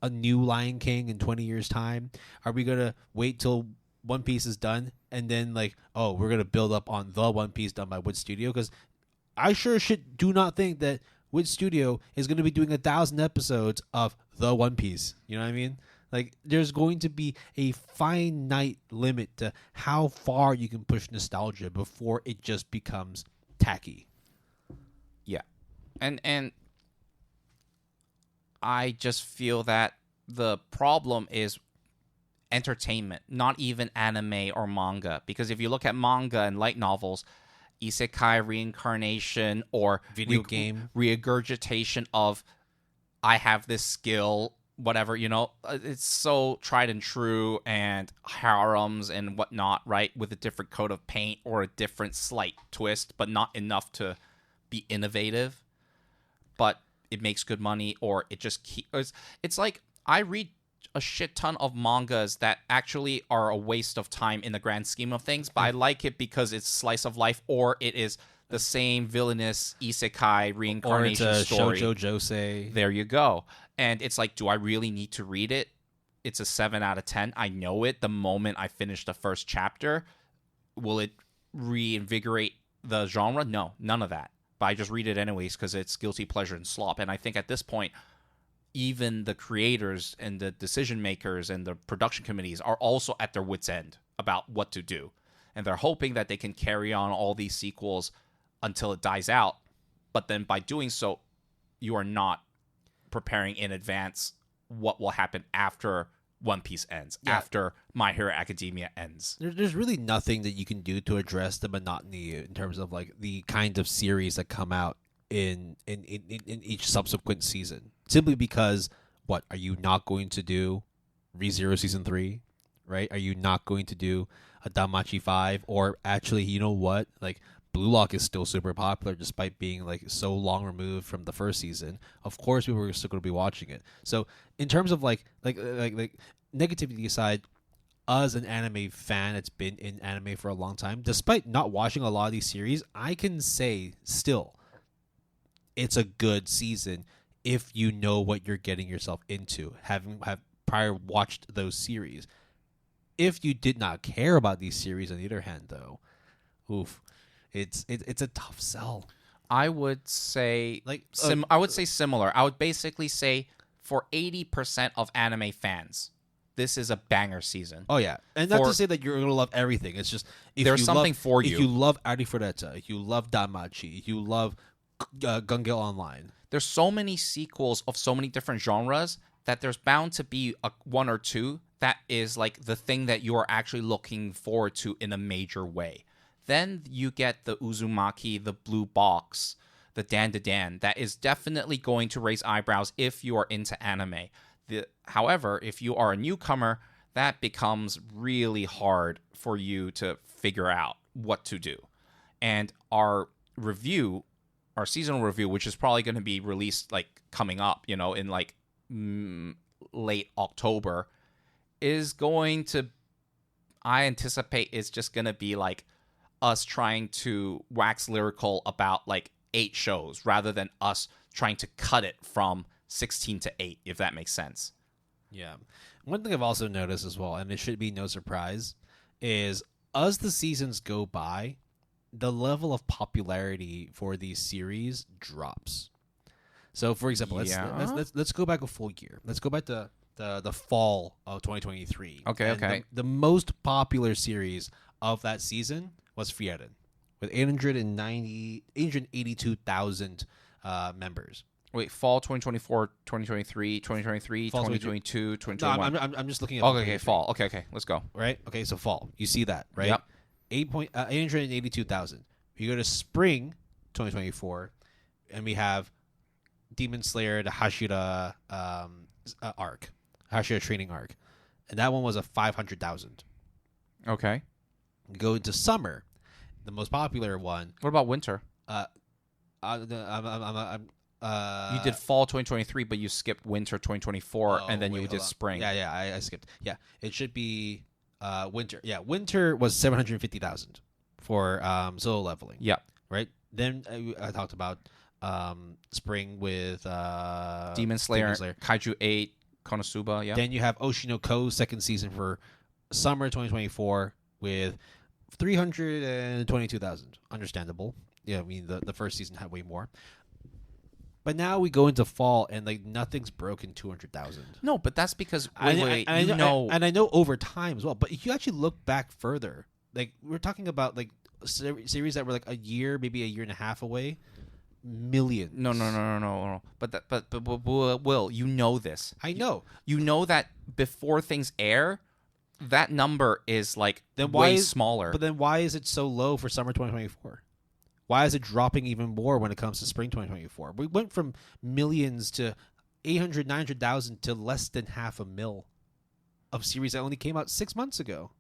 a new Lion King in 20 years time? Are we gonna wait till One Piece is done and then like, oh, we're gonna build up on the One Piece done by Wood Studio? Because I sure shit do not think that Wood Studio is gonna be doing 1,000 episodes of the One Piece. You know what I mean? Like, there's going to be a finite limit to how far you can push nostalgia before it just becomes tacky. Yeah, and I just feel that the problem is entertainment, not even anime or manga. Because if you look at manga and light novels, isekai, reincarnation, or video game regurgitation of I have this skill, whatever, it's so tried and true, and harems and whatnot, right, with a different coat of paint or a different slight twist, but not enough to be innovative, but it makes good money, or it just it's like I read a shit ton of mangas that actually are a waste of time in the grand scheme of things, but I like it because it's slice of life, or it is the same villainous isekai reincarnation or it's a story. shoujo josei. There you go. And it's like, do I really need to read it? It's a 7 out of 10. I know it the moment I finish the first chapter. Will it reinvigorate the genre? No, none of that. But I just read it anyways because it's guilty pleasure and slop. And I think at this point, even the creators and the decision makers and the production committees are also at their wits' end about what to do. And they're hoping that they can carry on all these sequels until it dies out. But then by doing so, you are not preparing in advance what will happen after One Piece ends, after My Hero Academia ends. There's really nothing that you can do to address the monotony in terms of like the kind of series that come out in each subsequent season. Simply because, what, are you not going to do ReZero Season 3, right? Are you not going to do a Danmachi 5? Or actually, you know what? Like, Blue Lock is still super popular despite being like so long removed from the first season. Of course, people are still going to be watching it. So, in terms of like negativity aside, as an anime fan that's been in anime for a long time, despite not watching a lot of these series, I can say still, it's a good season if you know what you're getting yourself into, have prior watched those series. If you did not care about these series, on the other hand, though, oof. It's a tough sell. I would say I would say similar. I would basically say for 80% of anime fans, this is a banger season. Oh yeah, and not to say that you're gonna love everything. It's just there's something for you. If you love Arifureta, if you love Danmachi, if you love Gungil Online, there's so many sequels of so many different genres that there's bound to be one or two that is like the thing that you are actually looking forward to in a major way. Then you get the Uzumaki, the Blue Box, the Dan that is definitely going to raise eyebrows if you are into anime. However, if you are a newcomer, that becomes really hard for you to figure out what to do. And our seasonal review, which is probably going to be released like coming up, in like late October, is going to, I anticipate, is just going to be like us trying to wax lyrical about like 8 shows rather than us trying to cut it from 16 to 8, if that makes sense. Yeah. One thing I've also noticed as well, and it should be no surprise, is as the seasons go by, the level of popularity for these series drops. So, for example, Yeah. let's go back a full year. Let's go back to the fall of 2023. Okay, And okay. The most popular series of that season was Frieren, with 882,000 members. Wait, fall 2024, 2023, 2023, Fall 2022, No, 2021. I'm just looking at Okay, fall. Okay, let's go. right? Okay, so fall. You see that, right? Yep. 882,000. You go to spring 2024, and we have Demon Slayer, the Hashira arc, Hashira training arc, and that one was a 500,000. Okay. Go into summer, the most popular one. What about winter? I'm You did fall 2023, but you skipped winter 2024, and then you hold did on. spring. Yeah, I skipped. Yeah, it should be winter. Yeah, winter was 750,000 for solo leveling. Yeah. Right. Then I talked about spring with Demon Slayer, Kaiju 8, Konosuba. Yeah. Then you have Oshinoko second season for summer 2024 with 322,000. Understandable. Yeah, I mean the first season had way more. But now we go into fall and like nothing's broken 200,000. No, but that's because And I know over time as well. But if you actually look back further, like we're talking about like series that were like a year, maybe a year and a half away, millions. No. But Will, you know this. I know. You know that before things air, that number is like Then way smaller. But then why is it so low for summer 2024? Why is it dropping even more when it comes to spring 2024? We went from millions to 800, 900,000 to less than 500,000 of series that only came out 6 months ago.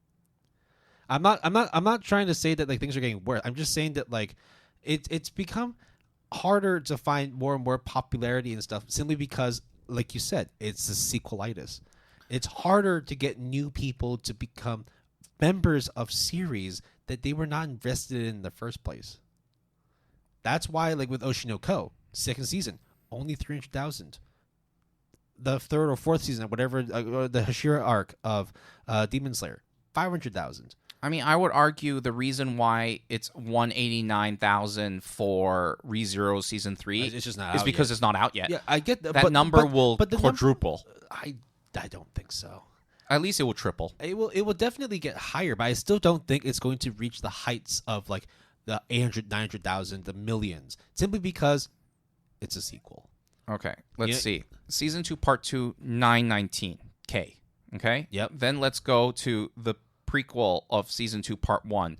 I'm not trying to say that like things are getting worse. I'm just saying that like it's become harder to find more and more popularity and stuff simply because, like you said, it's a sequel-itis. It's harder to get new people to become members of series that they were not invested in the first place. That's why, like with Oshinoko, second season, only 300,000. The third or fourth season, whatever, the Hashira arc of Demon Slayer, 500,000. I mean, I would argue the reason why it's 189,000 for ReZero season 3 It's just not is out because yet. it's not out yet. Yeah, I get that. That number will but the quadruple. I don't think so. At least it will triple. It will definitely get higher, but I still don't think it's going to reach the heights of like the 800, 900,000, the millions, simply because it's a sequel. Okay, let's see. Season 2, Part 2, 919K. Okay? Yep. Then let's go to the prequel of Season 2, Part 1,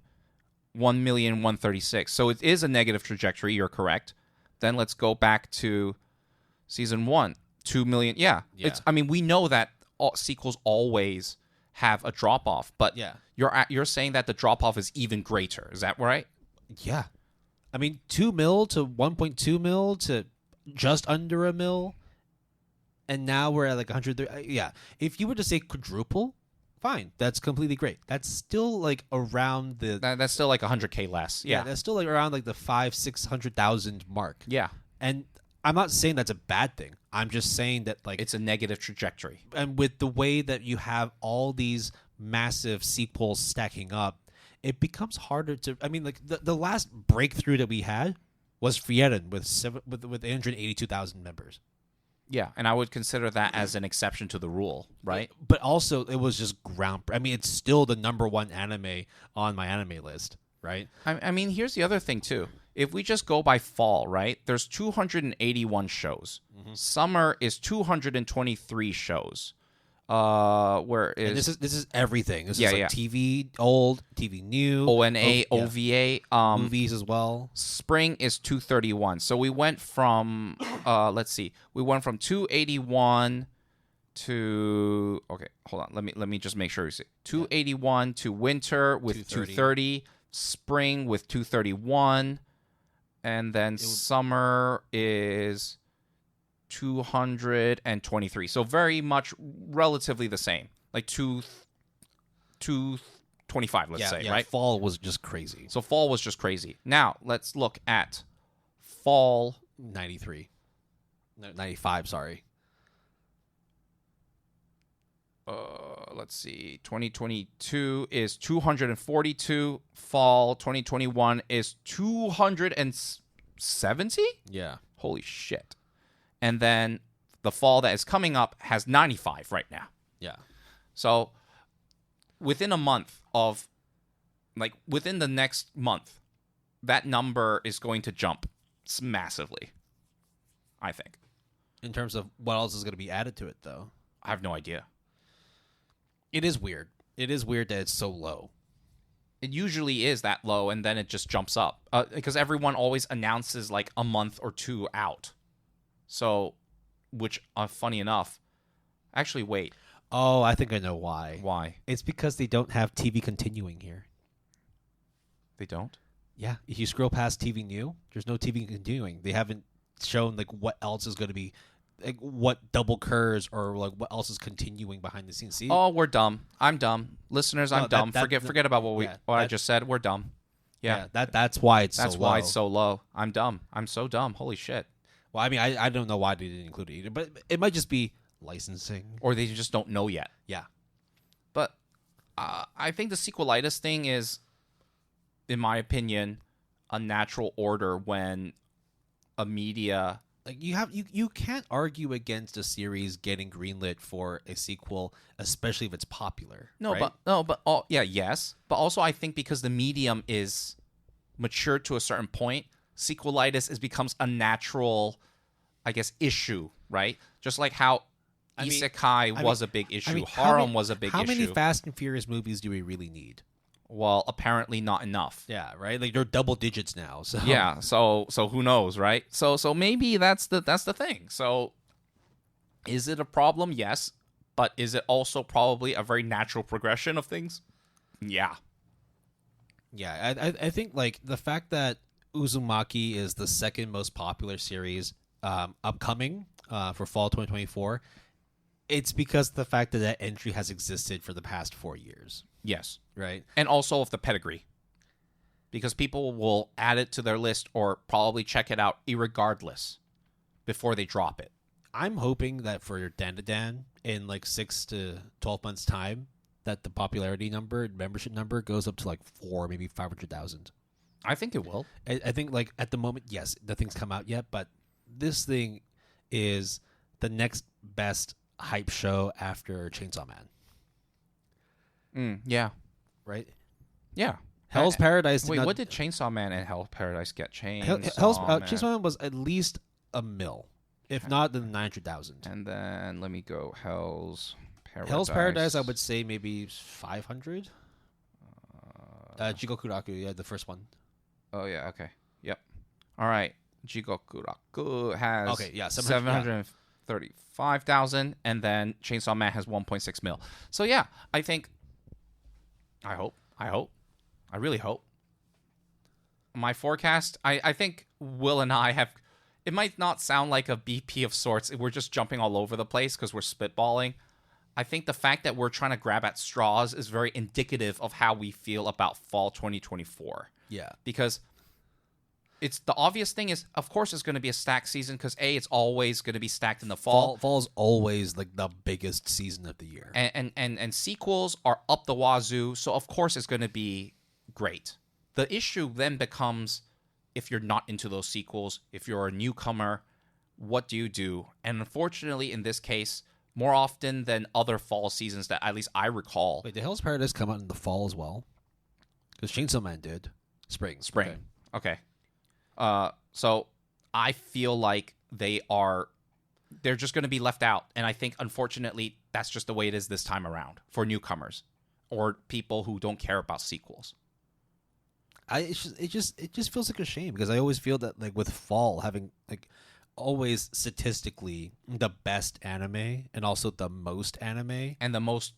1,136,000. So it is a negative trajectory, you're correct. Then let's go back to Season 1, 2 million. Yeah. I mean, we know that sequels always have a drop-off, but Yeah. you're saying that the drop-off is even greater. Is that right? Yeah. I mean, 2 mil to 1.2 mil to just under a mil. And now we're at like 130. Yeah. If you were to say quadruple, fine. That's completely great. That's still like around the. That's still like 100K less. Yeah. That's still like around like the 500,000-600,000 mark. Yeah. And I'm not saying that's a bad thing. I'm just saying that like It's a negative trajectory. And with the way that you have all these massive sequels stacking up, it becomes harder to. I mean, like the last breakthrough that we had was Frieren with 882,000 members. Yeah, and I would consider that as an exception to the rule, right? But also, it was just ground. I mean, it's still the #1 anime on my anime list, right? I mean, here's the other thing too. If we just go by fall, right? There's 281 shows. Mm-hmm. Summer is 223 shows. Where is And this is everything. This is Yeah, like yeah. TV old, TV new, ONA, yeah. OVA? Movies as well. Spring is 231. So we went from let's see. We went from 281 to okay, hold on. Let me just make sure you see. 281 to winter with 230, spring with 231, and then summer is 223. So very much relatively the same. Like 225, let's say, right? Fall was just crazy. So fall was just crazy. Now, let's look at fall 93. No, 95, sorry. Let's see. 2022 is 242. Fall 2021 is 270? Yeah. Holy shit. and then the fall that is coming up has 95 right now. Yeah. So within a month of, like, within the next month, that number is going to jump massively, I think. In terms of what else is going to be added to it, though. I have no idea. It is weird. It is weird that it's so low. It usually is that low, and then it just jumps up. Because everyone always announces, like, a month or two out. So, which, funny enough, actually, wait. Oh, I think I know why. Why? It's because they don't have TV continuing here. They don't? Yeah. If you scroll past TV New, there's no TV continuing. They haven't shown, like, what else is going to be, like, what double curves or, like, what else is continuing behind the scenes. See? Oh, we're dumb. I'm dumb. Listeners, I'm dumb. Forget about what I just said. We're dumb. Yeah. That's why it's That's so why low. it's so low. I'm dumb. I'm so dumb. Holy shit. Well, I mean, I don't know why they didn't include it either, but it might just be licensing. Or they just don't know yet. Yeah. But I think the sequel-itis thing is, in my opinion, a natural order when a media... Like you can't argue against a series getting greenlit for a sequel, especially if it's popular. No, right? Yes. But also I think because the medium is mature to a certain point, sequel-itis becomes a natural, I guess, issue, right? Just like how isekai was a big issue. Harem was a big issue. How many Fast and Furious movies do we really need? Well, apparently not enough. Yeah, right. Like they're double digits now. So yeah, so who knows, right? So maybe that's the thing. So is it a problem? Yes, but is it also probably a very natural progression of things? Yeah. Yeah, I think like the fact that Uzumaki is the second most popular series upcoming for fall 2024, it's because of the fact that that entry has existed for the past 4 years. Yes. Right. And also of the pedigree. Because people will add it to their list or probably check it out irregardless before they drop it. I'm hoping that for your Dan in like 6 to 12 months time, that the popularity number, membership number goes up to like 4, maybe 500,000. I think it will. I think like at the moment, yes, nothing's come out yet, but this thing is the next best hype show after Chainsaw Man. Yeah. Right? Yeah. Hell's Paradise. Wait, what did Chainsaw Man and Hell's Paradise get? Chainsaw Man was at least $1 million, if not then 900,000. And then let me go. Hell's Paradise. Hell's Paradise, I would say maybe 500. Jigokuraku, yeah, the first one. Oh yeah, okay, yep. All right, Jigokuraku has 735,000, and then Chainsaw Man has 1.6 mil. So yeah, I think. I really hope. My forecast, I think Will and I have, it might not sound like a BP of sorts. We're just jumping all over the place because we're spitballing. I think the fact that we're trying to grab at straws is very indicative of how we feel about fall 2024. Yeah. Because it's the obvious thing is, of course, it's going to be a stacked season because it's always going to be stacked in the fall. Fall's always like the biggest season of the year. And sequels are up the wazoo, so of course it's going to be great. The issue then becomes if you're not into those sequels, if you're a newcomer, what do you do? And unfortunately, in this case, more often than other fall seasons that at least I recall. Wait, did Hell's Paradise come out in the fall as well? Because Chainsaw Man did. Spring. Okay. So I feel like they're just going to be left out. And I think, unfortunately, that's just the way it is this time around for newcomers or people who don't care about sequels. It just feels like a shame because I always feel that like with fall having like always statistically the best anime and also the most anime and the most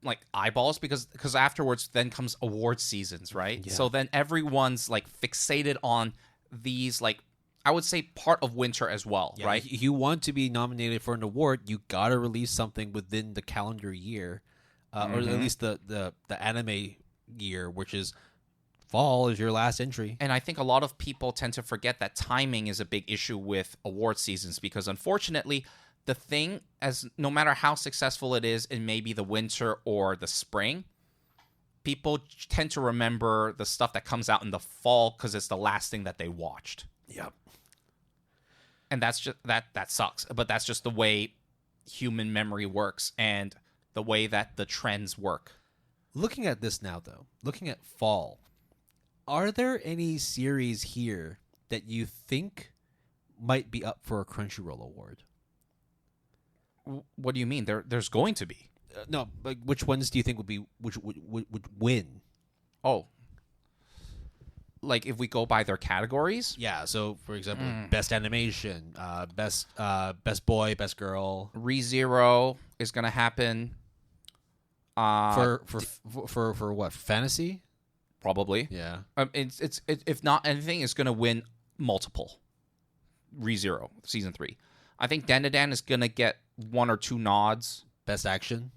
like eyeballs because afterwards then comes award seasons, right? Yeah. So then everyone's like fixated on these, like I would say part of winter as well, yeah, right? You want to be nominated for an award, you gotta release something within the calendar year, or at least the anime year, which is fall is your last entry. And I think a lot of people tend to forget that timing is a big issue with award seasons because unfortunately the thing, as no matter how successful it is in maybe the winter or the spring, people tend to remember the stuff that comes out in the fall because it's the last thing that they watched. Yep. And that's just that sucks. But that's just the way human memory works and the way that the trends work. Looking at this now, though, looking at fall, are there any series here that you think might be up for a Crunchyroll award? What do you mean? There's going to be. No, like which ones do you think would win? Oh, like if we go by their categories? Yeah. So, for example, best animation, best boy, best girl. ReZero is going to happen. For what? Fantasy? Probably. Yeah. It's if not anything, it's going to win multiple. ReZero season 3. I think Dandadan is going to get 1 or 2 nods. Best action?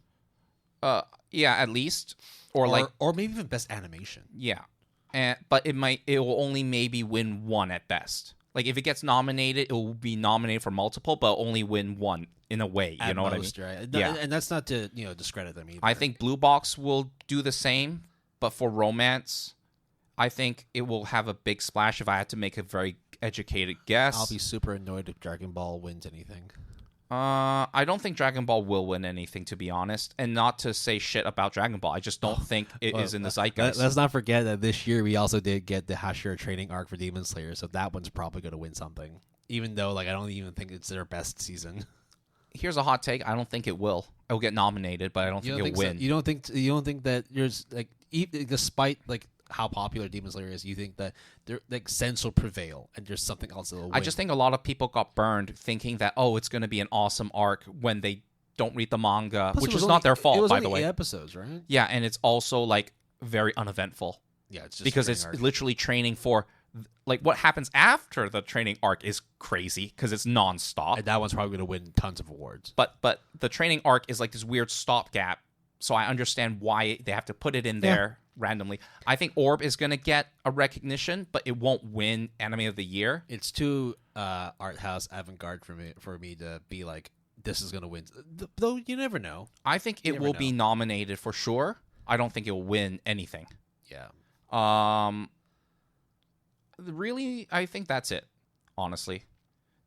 Yeah, at least, or maybe even best animation. Yeah, but it will only maybe win 1 at best. Like if it gets nominated, it will be nominated for multiple, but only win 1 in a way. You know most, what I mean? Right? Yeah, and that's not to discredit them either. I think Blue Box will do the same, but for romance, I think it will have a big splash. If I had to make a very educated guess, I'll be super annoyed if Dragon Ball wins anything. I don't think Dragon Ball will win anything, to be honest. And not to say shit about Dragon Ball. I just don't think it is in the zeitgeist. Let's not forget that this year we also did get the Hashira training arc for Demon Slayer, so that one's probably going to win something. Even though, I don't even think it's their best season. Here's a hot take. I don't think it will. It will get nominated, but I don't think it'll win. So? You don't think that there's, despite, how popular Demon Slayer is, you think that sense will prevail and there's something else that will win? I just think a lot of people got burned thinking that it's going to be an awesome arc when they don't read the manga, plus which was not their fault, by the way. 8 episodes, right? Yeah, and it's also very uneventful. Yeah, it's just because it's literally training for what happens after the training arc is crazy because it's nonstop. And that one's probably going to win tons of awards. But the training arc is this weird stopgap, so I understand why they have to put it in there. Randomly. I think Orb is going to get a recognition, but it won't win Anime of the Year. It's too art house avant-garde for me to be this is going to win. Though you never know. I think it will be nominated for sure. I don't think it will win anything. Yeah. Really, I think that's it, honestly.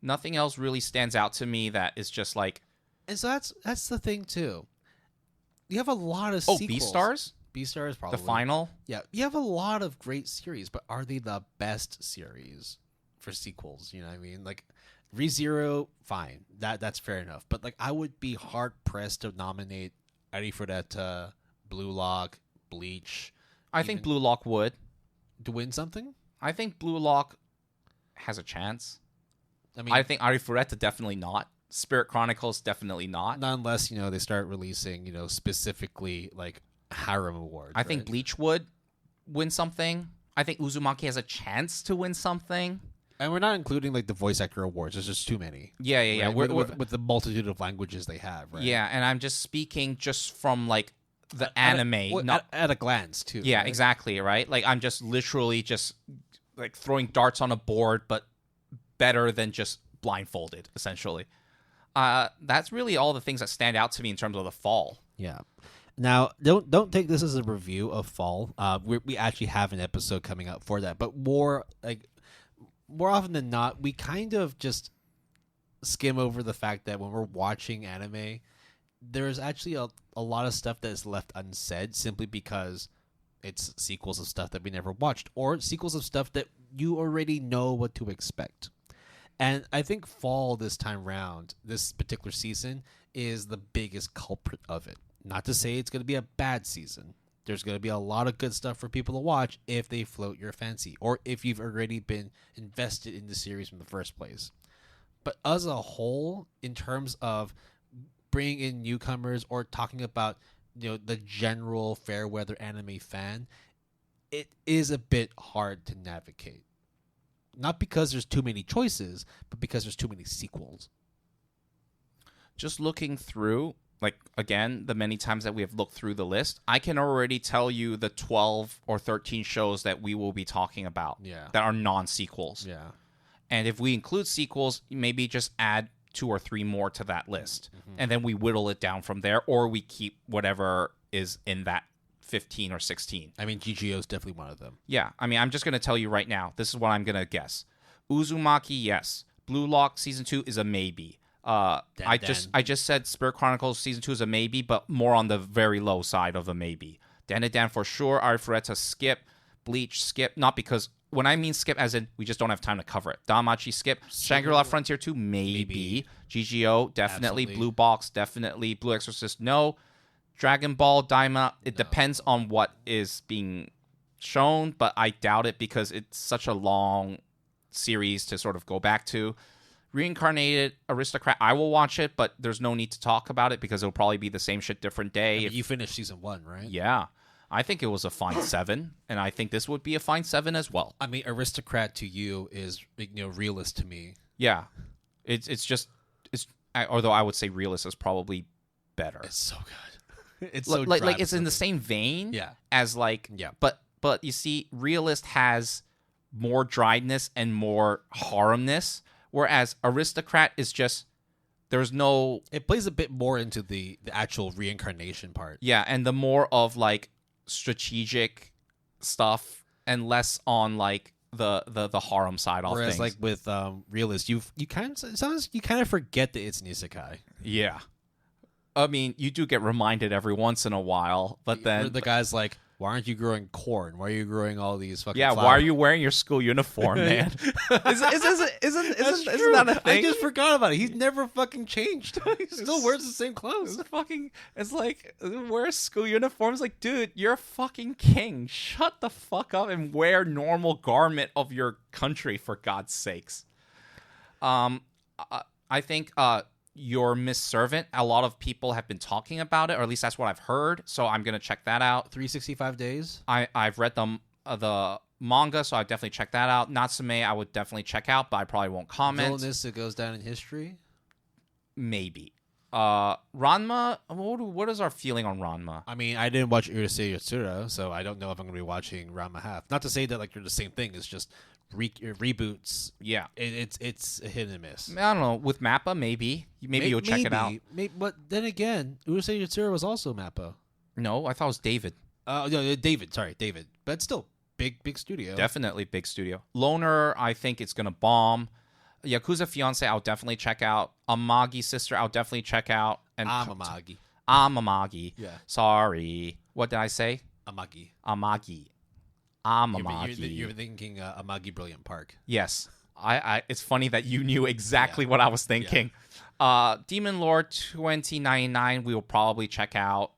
Nothing else really stands out to me that is just And so that's the thing, too. You have a lot of sequels. Beastars? Beastars, probably. The final? Yeah. You have a lot of great series, but are they the best series for sequels? You know what I mean? ReZero, fine. That's fair enough. But, I would be hard-pressed to nominate Arifureta, Blue Lock, Bleach. I think Blue Lock would. To win something? I think Blue Lock has a chance. I think Arifureta definitely not. Spirit Chronicles definitely not. Not unless, they start releasing, specifically, harem awards. I think Bleach would win something. I think Uzumaki has a chance to win something. And we're not including the voice actor awards. There's just too many. Yeah. Right? With the multitude of languages they have, right? Yeah, and I'm just speaking from the anime, not at a glance too. Yeah, right? exactly. Right. I'm just literally just throwing darts on a board, but better than just blindfolded, essentially. That's really all the things that stand out to me in terms of the fall. Yeah. Now, don't take this as a review of fall. We actually have an episode coming out for that, but more often than not, we kind of just skim over the fact that when we're watching anime, there's actually a lot of stuff that is left unsaid simply because it's sequels of stuff that we never watched or sequels of stuff that you already know what to expect. And I think fall this time round, this particular season, is the biggest culprit of it. Not to say it's going to be a bad season. There's going to be a lot of good stuff for people to watch if they float your fancy or if you've already been invested in the series from the first place. But as a whole, in terms of bringing in newcomers or talking about the general fair weather anime fan, it is a bit hard to navigate. Not because there's too many choices, but because there's too many sequels. Just looking through, again, the many times that we have looked through the list, I can already tell you the 12 or 13 shows that we will be talking about that are non-sequels. Yeah. And if we include sequels, maybe just add 2 or 3 more to that list. Mm-hmm. And then we whittle it down from there, or we keep whatever is in that 15 or 16. GGO is definitely one of them. Yeah. I'm just going to tell you right now. This is what I'm going to guess. Uzumaki, yes. Blue Lock season 2 is a maybe. I just said Spirit Chronicles season 2 is a maybe, but more on the very low side of a maybe. Dan Dan for sure. Arifureta skip. Bleach skip. Not because when I mean skip, as in we just don't have time to cover it. Damachi skip. Shangri-La Frontier 2 maybe. GGO definitely. Absolutely. Blue Box definitely. Blue Exorcist no. Dragon Ball Daima. It depends on what is being shown, but I doubt it because it's such a long series to sort of go back to. Reincarnated Aristocrat, I will watch it, but there's no need to talk about it because it'll probably be the same shit, different day. You finished season 1, right? Yeah. I think it was a fine 7, and I think this would be a fine 7 as well. I mean, Aristocrat to you is, Realist to me. Yeah. Although I would say Realist is probably better. It's so good. It's so like it's in the same vein as but you see, Realist has more driedness and more harmness, whereas Aristocrat is just there's no. It plays a bit more into the actual reincarnation part. Yeah, and the more of like strategic stuff and less on like the harem side of Whereas things. like with Realist, you kind of forget that it's an isekai. Yeah. I mean, you do get reminded every once in a while, but then the guy's like, "Why aren't you growing corn? Why are you growing all these fucking flowers? Why are you wearing your school uniform, man?" Isn't that a thing? I just forgot about it. He's never fucking changed. He still wears the same clothes. It's like wear school uniforms. Like, dude, you're a fucking king. Shut the fuck up and wear normal garment of your country for God's sakes. I think Your Miss Servant, a lot of people have been talking about it, or at least that's what I've heard. So I'm gonna check that out. 365 days. I've read the manga, so I'd definitely check that out. Natsume, I would definitely check out, but I probably won't comment. Villainous, it goes down in history. Maybe. Ranma. What is our feeling on Ranma? I mean, I didn't watch Urusei Yatsura, so I don't know if I'm gonna be watching Ranma half. Not to say that like they're the same thing. It's just reboots. Yeah, it's a hit and miss. I don't know. With Mappa, maybe you'll check it out. But then again, Urusei Yatsura was also Mappa. No, I thought it was David. No, David. Sorry, David. But it's still big studio. Definitely big studio. Loner, I think it's gonna bomb. Yakuza Fiance, I'll definitely check out. Amagi Sister, I'll definitely check out. And Amagi. Yeah. Sorry. What did I say? Amagi. You're thinking Amagi Brilliant Park. Yes. It's funny that you knew exactly what I was thinking. Yeah. Demon Lord 2099, we will probably check out.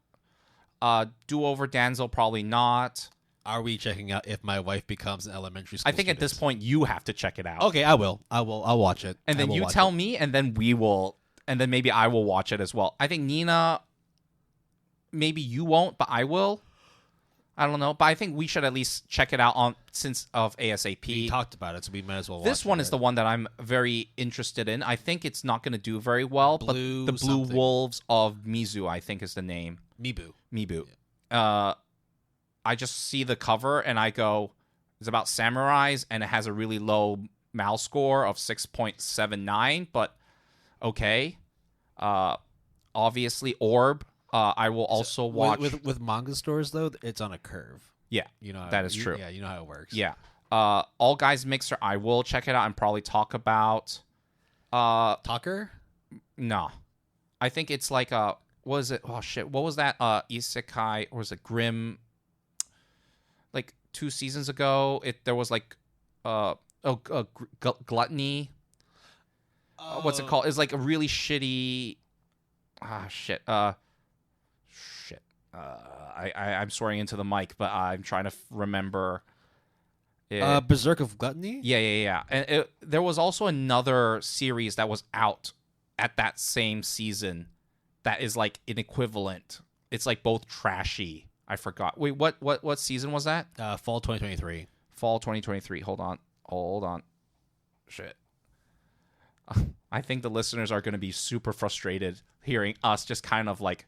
Do Over Danzel, probably not. Are we checking out If My Wife Becomes an Elementary School I think student? at this point you have to check it out. Okay, I will. I'll watch it. And then you tell me, and then we will, and then maybe I will watch it as well. I think Nina, maybe you won't, but I will. I don't know, but I think we should at least check it out since of ASAP. We talked about it, so we might as well watch This one it. is the one that I'm very interested in. I think it's not going to do very well, but the Blue Wolves of Mizu, I think is the name. Mibu. Yeah. I just see the cover and I go, it's about samurais and it has a really low Mal score of 6.79, but okay. Obviously, Orb. I will also watch with manga stores though. It's on a curve. Yeah, that is true. Yeah, you know how it works. Yeah. All Guys Mixer. I will check it out and probably talk about. Talker? No, I think it's like what was it? Oh shit! What was that? Isekai or was it Grim? Like 2 seasons ago, there was like Gluttony. What's it called? It's like a really shitty. Shit. I'm swearing into the mic, but I'm trying to remember. Berserk of Gluttony? Yeah. And there was also another series that was out at that same season that is like an equivalent. It's like both trashy. I forgot. Wait, what season was that? Fall 2023. Fall 2023. Hold on. Shit. I think the listeners are going to be super frustrated hearing us just kind of like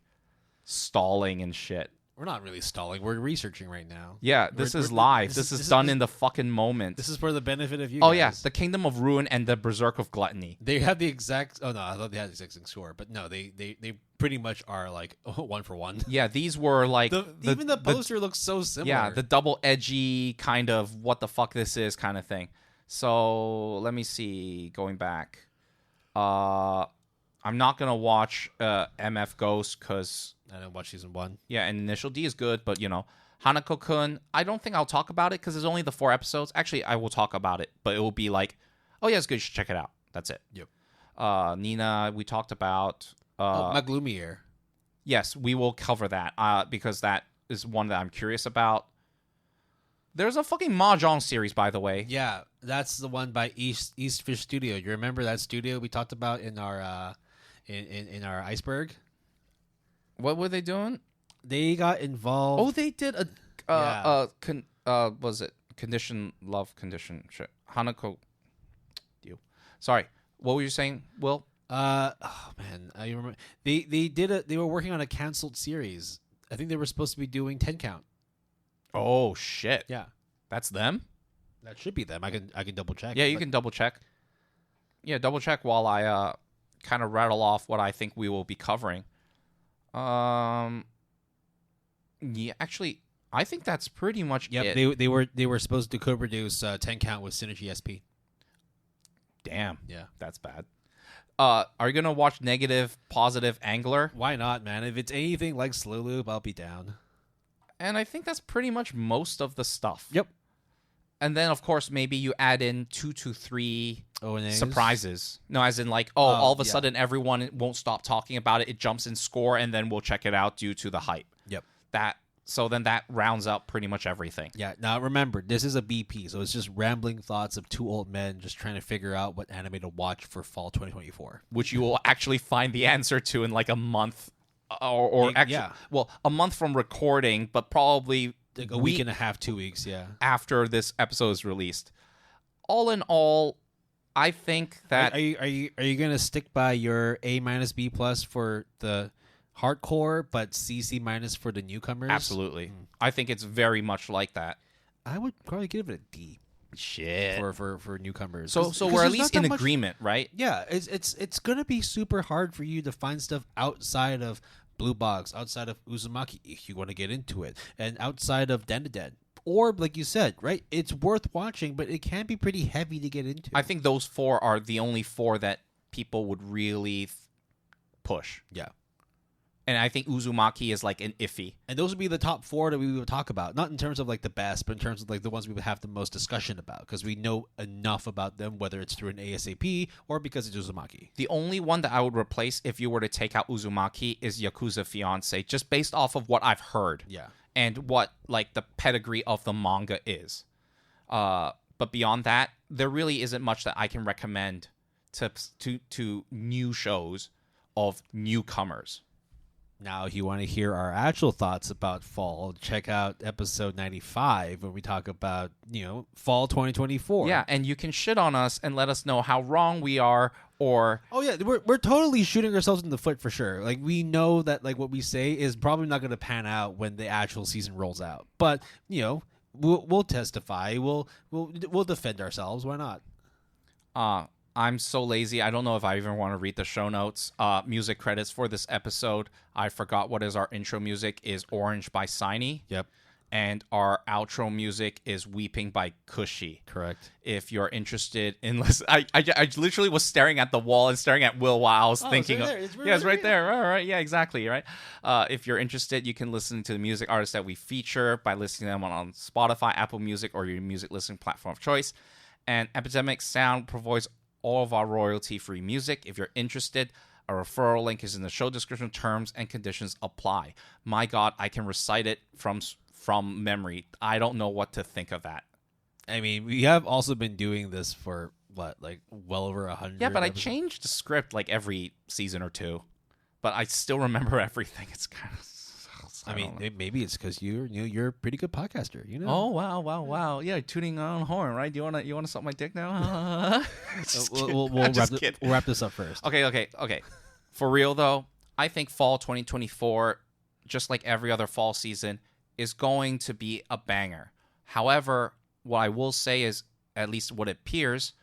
stalling and shit. We're not really stalling. We're researching right now. Yeah, this is live. This is done in the fucking moment. This is for the benefit of you guys. Oh, yeah. The Kingdom of Ruin and the Berserk of Gluttony. They have the exact... Oh, no. I thought they had the exact score. But no, they pretty much are like 1 for 1. Yeah, these were like... even the poster looks so similar. Yeah, the double edgy kind of what the fuck this is kind of thing. So let me see. Going back, I'm not gonna watch MF Ghost because I didn't watch season 1. yeah, and Initial D is good, but Hanako-kun, I don't think I'll talk about it because there's only the 4 episodes. Actually, I will talk about it, but it will be like, oh yeah, it's good. You should check it out. That's it. Yep. Nina, we talked about. My gloomy year. Yes, we will cover that because that is one that I'm curious about. There's a fucking Mahjong series, by the way. Yeah, that's the one by East Fish Studio. You remember that studio we talked about in our in our iceberg? What were they doing? They got involved. Oh, they did was it Condition Love Condition shit. Hanako. You. Sorry. What were you saying, Will? Oh man, I remember they were working on a canceled series. I think they were supposed to be doing 10 count. Oh shit. Yeah. That's them? That should be them. I can double check. Yeah, you can double check. Yeah, double check while I kind of rattle off what I think we will be covering. Yeah, actually, I think that's pretty much Yep, it. they were supposed to co-produce 10 count with Synergy SP. Damn. Yeah. That's bad. Are you going to watch Negative Positive Angler? Why not, man? If it's anything like Slow Loop, I'll be down. And I think that's pretty much most of the stuff. Yep. And then, of course, maybe you add in 2 to 3 O&As? surprises. No, as in like, all of a yeah. sudden everyone won't stop talking about it. It jumps in score, and then we'll check it out due to the hype. Yep. So then that rounds up pretty much everything. Yeah. Now remember, this is a BP, so it's just rambling thoughts of 2 old men just trying to figure out what anime to watch for fall 2024. Which you will actually find the answer to in like a month, or actually, yeah. well, a month from recording, but probably Like a week and a half, 2 weeks. Yeah. after this episode is released. All in all, I think that Are you gonna stick by your A minus B plus for the hardcore, but CC minus for the newcomers? absolutely, I think it's very much like that. I would probably give it a D Shit. for newcomers. So 'Cause we're at there's least not in that much- agreement, right? Yeah, it's gonna be super hard for you to find stuff outside of Blue Box, outside of Uzumaki, if you want to get into it, and outside of Den to Den. Or, like you said, right, it's worth watching, but it can be pretty heavy to get into. I think those 4 are the only 4 that people would really push. Yeah. And I think Uzumaki is like an iffy. And those would be the top 4 that we would talk about. Not in terms of like the best, but in terms of like the ones we would have the most discussion about. Because we know enough about them, whether it's through an ASAP or because it's Uzumaki. The only one that I would replace if you were to take out Uzumaki is Yakuza Fiance, just based off of what I've heard. Yeah. And what like the pedigree of the manga is. But beyond that, there really isn't much that I can recommend to new shows of newcomers. Now, if you want to hear our actual thoughts about fall, check out episode 95 when we talk about, fall 2024. Yeah, and you can shit on us and let us know how wrong we are, or Oh yeah, we're totally shooting ourselves in the foot for sure. Like we know that like what we say is probably not going to pan out when the actual season rolls out. But, we'll testify. We'll defend ourselves. Why not? I'm so lazy. I don't know if I even want to read the show notes. Music credits for this episode. I forgot what is our intro music is Orange by SINY. Yep. And our outro music is Weeping by Cushy. Correct. If you're interested in listen, I literally was staring at the wall and staring at Will while I was thinking. It's right there. It's right there. All right. Yeah, exactly. Right. If you're interested, you can listen to the music artists that we feature by listening to them on Spotify, Apple Music, or your music listening platform of choice. And Epidemic Sound provides all of our royalty-free music. If you're interested, a referral link is in the show description. Terms and conditions apply. My God, I can recite it from memory. I don't know what to think of that. I mean, we have also been doing this for well over 100. Yeah, but I changed the script like every season or 2, but I still remember everything. It's kind of. I mean, maybe it's because you're a pretty good podcaster. Oh wow! Yeah, tuning on horn, right? You wanna suck my dick now? We'll wrap this up first. Okay. For real though, I think fall 2024, just like every other fall season, is going to be a banger. However, what I will say is, at least what it appears,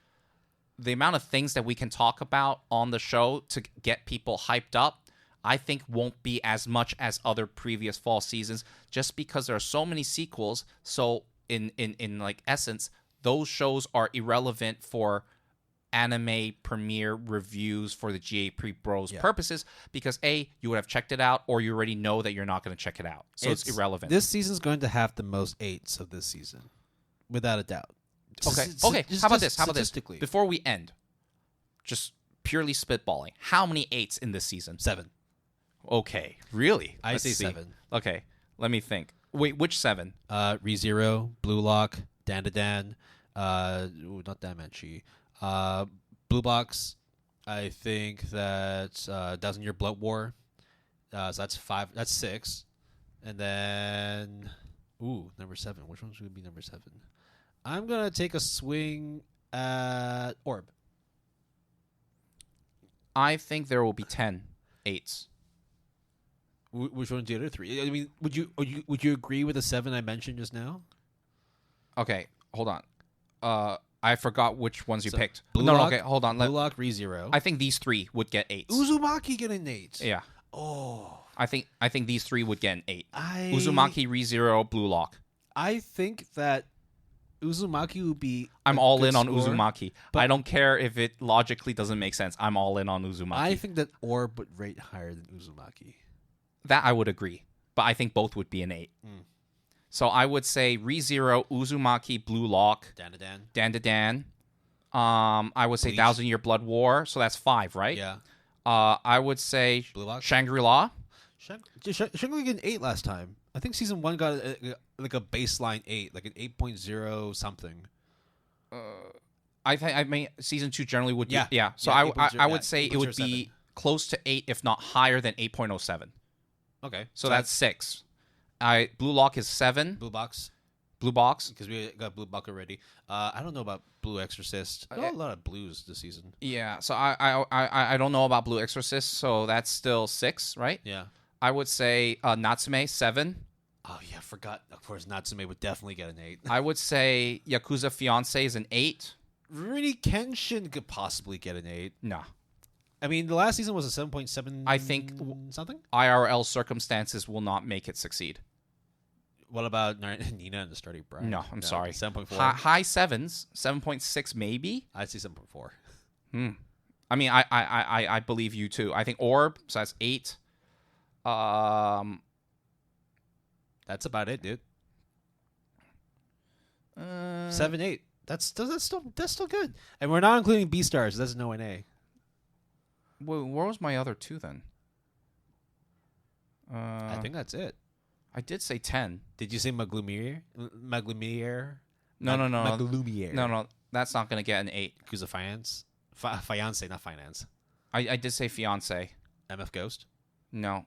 the amount of things that we can talk about on the show to get people hyped up, I think won't be as much as other previous fall seasons, just because there are so many sequels. So in like essence, those shows are irrelevant for anime premiere reviews for the GA Pre-Bros purposes because A, you would have checked it out, or you already know that you're not going to check it out. So it's irrelevant. This season's going to have the most 8s of this season, without a doubt. Okay. How about this? Before we end, just purely spitballing. How many 8s in this season? 7. Okay. Really? I say 7. Okay. Let me think. Wait, which 7? ReZero, Blue Lock, Dan, not Danmachi. Blue Box, I think that Dozen Year Blood War. So that's 5. That's 6. And then, number 7. Which one's going to be number 7? I'm going to take a swing at Orb. I think there will be 10 8s. Which one's the other 3? I mean, would you agree with the 7 I mentioned just now? Okay, hold on. I forgot which ones you picked. Lock, okay, hold on. Blue Lock, ReZero. I think these 3 would get 8s. Uzumaki get an 8. Yeah. Oh. I think these 3 would get an 8. Uzumaki, ReZero, Blue Lock. I think that Uzumaki would be. I'm all in on Uzumaki. I don't care if it logically doesn't make sense. I'm all in on Uzumaki. I think that Orb would rate higher than Uzumaki. That I would agree, but I think both would be an 8. So I would say ReZero, Uzumaki, Blue Lock, Dan. I would say Bleach. 1,000 Year Blood War, so that's 5, right? Yeah. I would say Blue Lock? Shangri-La. Shangri-La got an 8 last time. I think season 1 got like a baseline 8, like an 8.0 something. I mean season 2 generally would be. Yeah. So Yeah, I would say 8.0, it would be close to 8, if not higher than 8.07. Okay. So that's 6. Blue Lock is 7. Blue Box. Because we got Blue Box already. I don't know about Blue Exorcist. There are a lot of blues this season. Yeah, so I don't know about Blue Exorcist, so that's still 6, right? Yeah. I would say Natsume, 7. Oh, yeah, I forgot. Of course, Natsume would definitely get an 8. I would say Yakuza Fiancé is an 8. Rurouni Kenshin could possibly get an 8. No. I mean, the last season was a 7.7 I think something? IRL circumstances will not make it succeed. What about Nina and the Starting Bride? No, I'm sorry. 7.4? High 7s, 7.6 maybe. I'd say 7.4. I mean, I believe you too. I think Orb, so that's 8. That's about it, dude. 7, 8. That's still good. And we're not including B stars. So that's no NA. Where was my other 2 then? I think that's it. I did say 10. Did you say Maglumiere? No. Maglumiere. No, that's not going to get an 8. Who's a Fiance? Fiance, not finance. I did say Fiance. MF Ghost? No.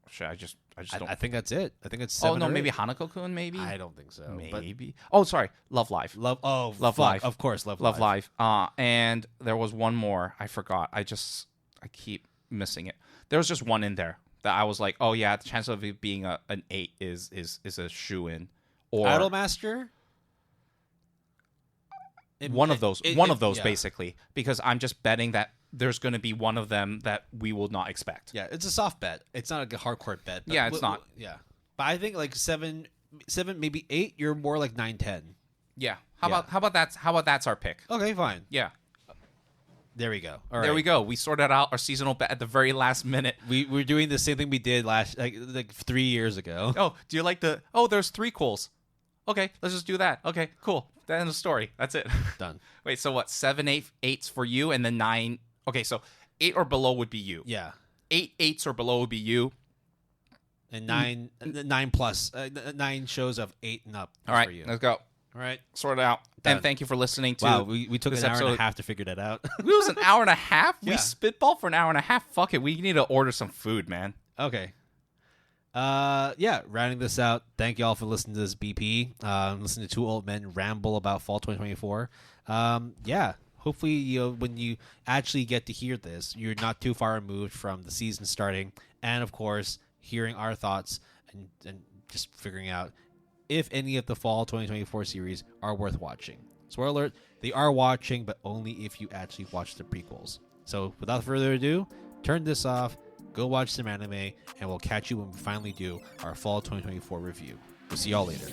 Shit, I just don't. I think that's it. I think it's 7. Oh, no, maybe Hanako-kun, maybe? I don't think so. Maybe. Oh, sorry. Love Live. Love Live. Of course, Love Live. And there was one more. I forgot. I keep missing it. There was just one in there that I was like, oh, yeah, the chance of it being an 8 is a shoo-in. Or Idolmaster? One of those, basically. Because I'm just betting that there's going to be one of them that we will not expect. Yeah, it's a soft bet. It's not like a hardcore bet. Yeah, it's not. Yeah. But I think like 7, maybe 8, you're more like 9, 10. Yeah. How about that's our pick? Okay, fine. Yeah. There we go. All right. There we go. We sorted out our seasonal bet at the very last minute. We're doing the same thing we did like 3 years ago. Oh, do you like there's 3 quals. Okay, let's just do that. Okay, cool. The end of the story. That's it. Done. Wait, so what? 7 8s for you, and then 9. Okay, so 8 or below would be you. Yeah. 8 8s or below would be you. And 9 plus 9 shows of 8 and up. All right, for you. let's go. All right, sort it out. Done. And thank you for listening to. Wow, we took an hour episode. and a half to figure that out. It was an hour and a half. Yeah. We spitball for an hour and a half. Fuck it. We need to order some food, man. Okay. Yeah, rounding this out, thank you all for listening to this BP. Listening to 2 old men ramble about fall 2024. Yeah, hopefully when you actually get to hear this, you're not too far removed from the season starting, and of course, hearing our thoughts and just figuring out if any of the fall 2024 series are worth watching. Spoiler alert, they are watching, but only if you actually watch the prequels. So without further ado, turn this off, go watch some anime, and we'll catch you when we finally do our fall 2024 review. We'll see y'all later.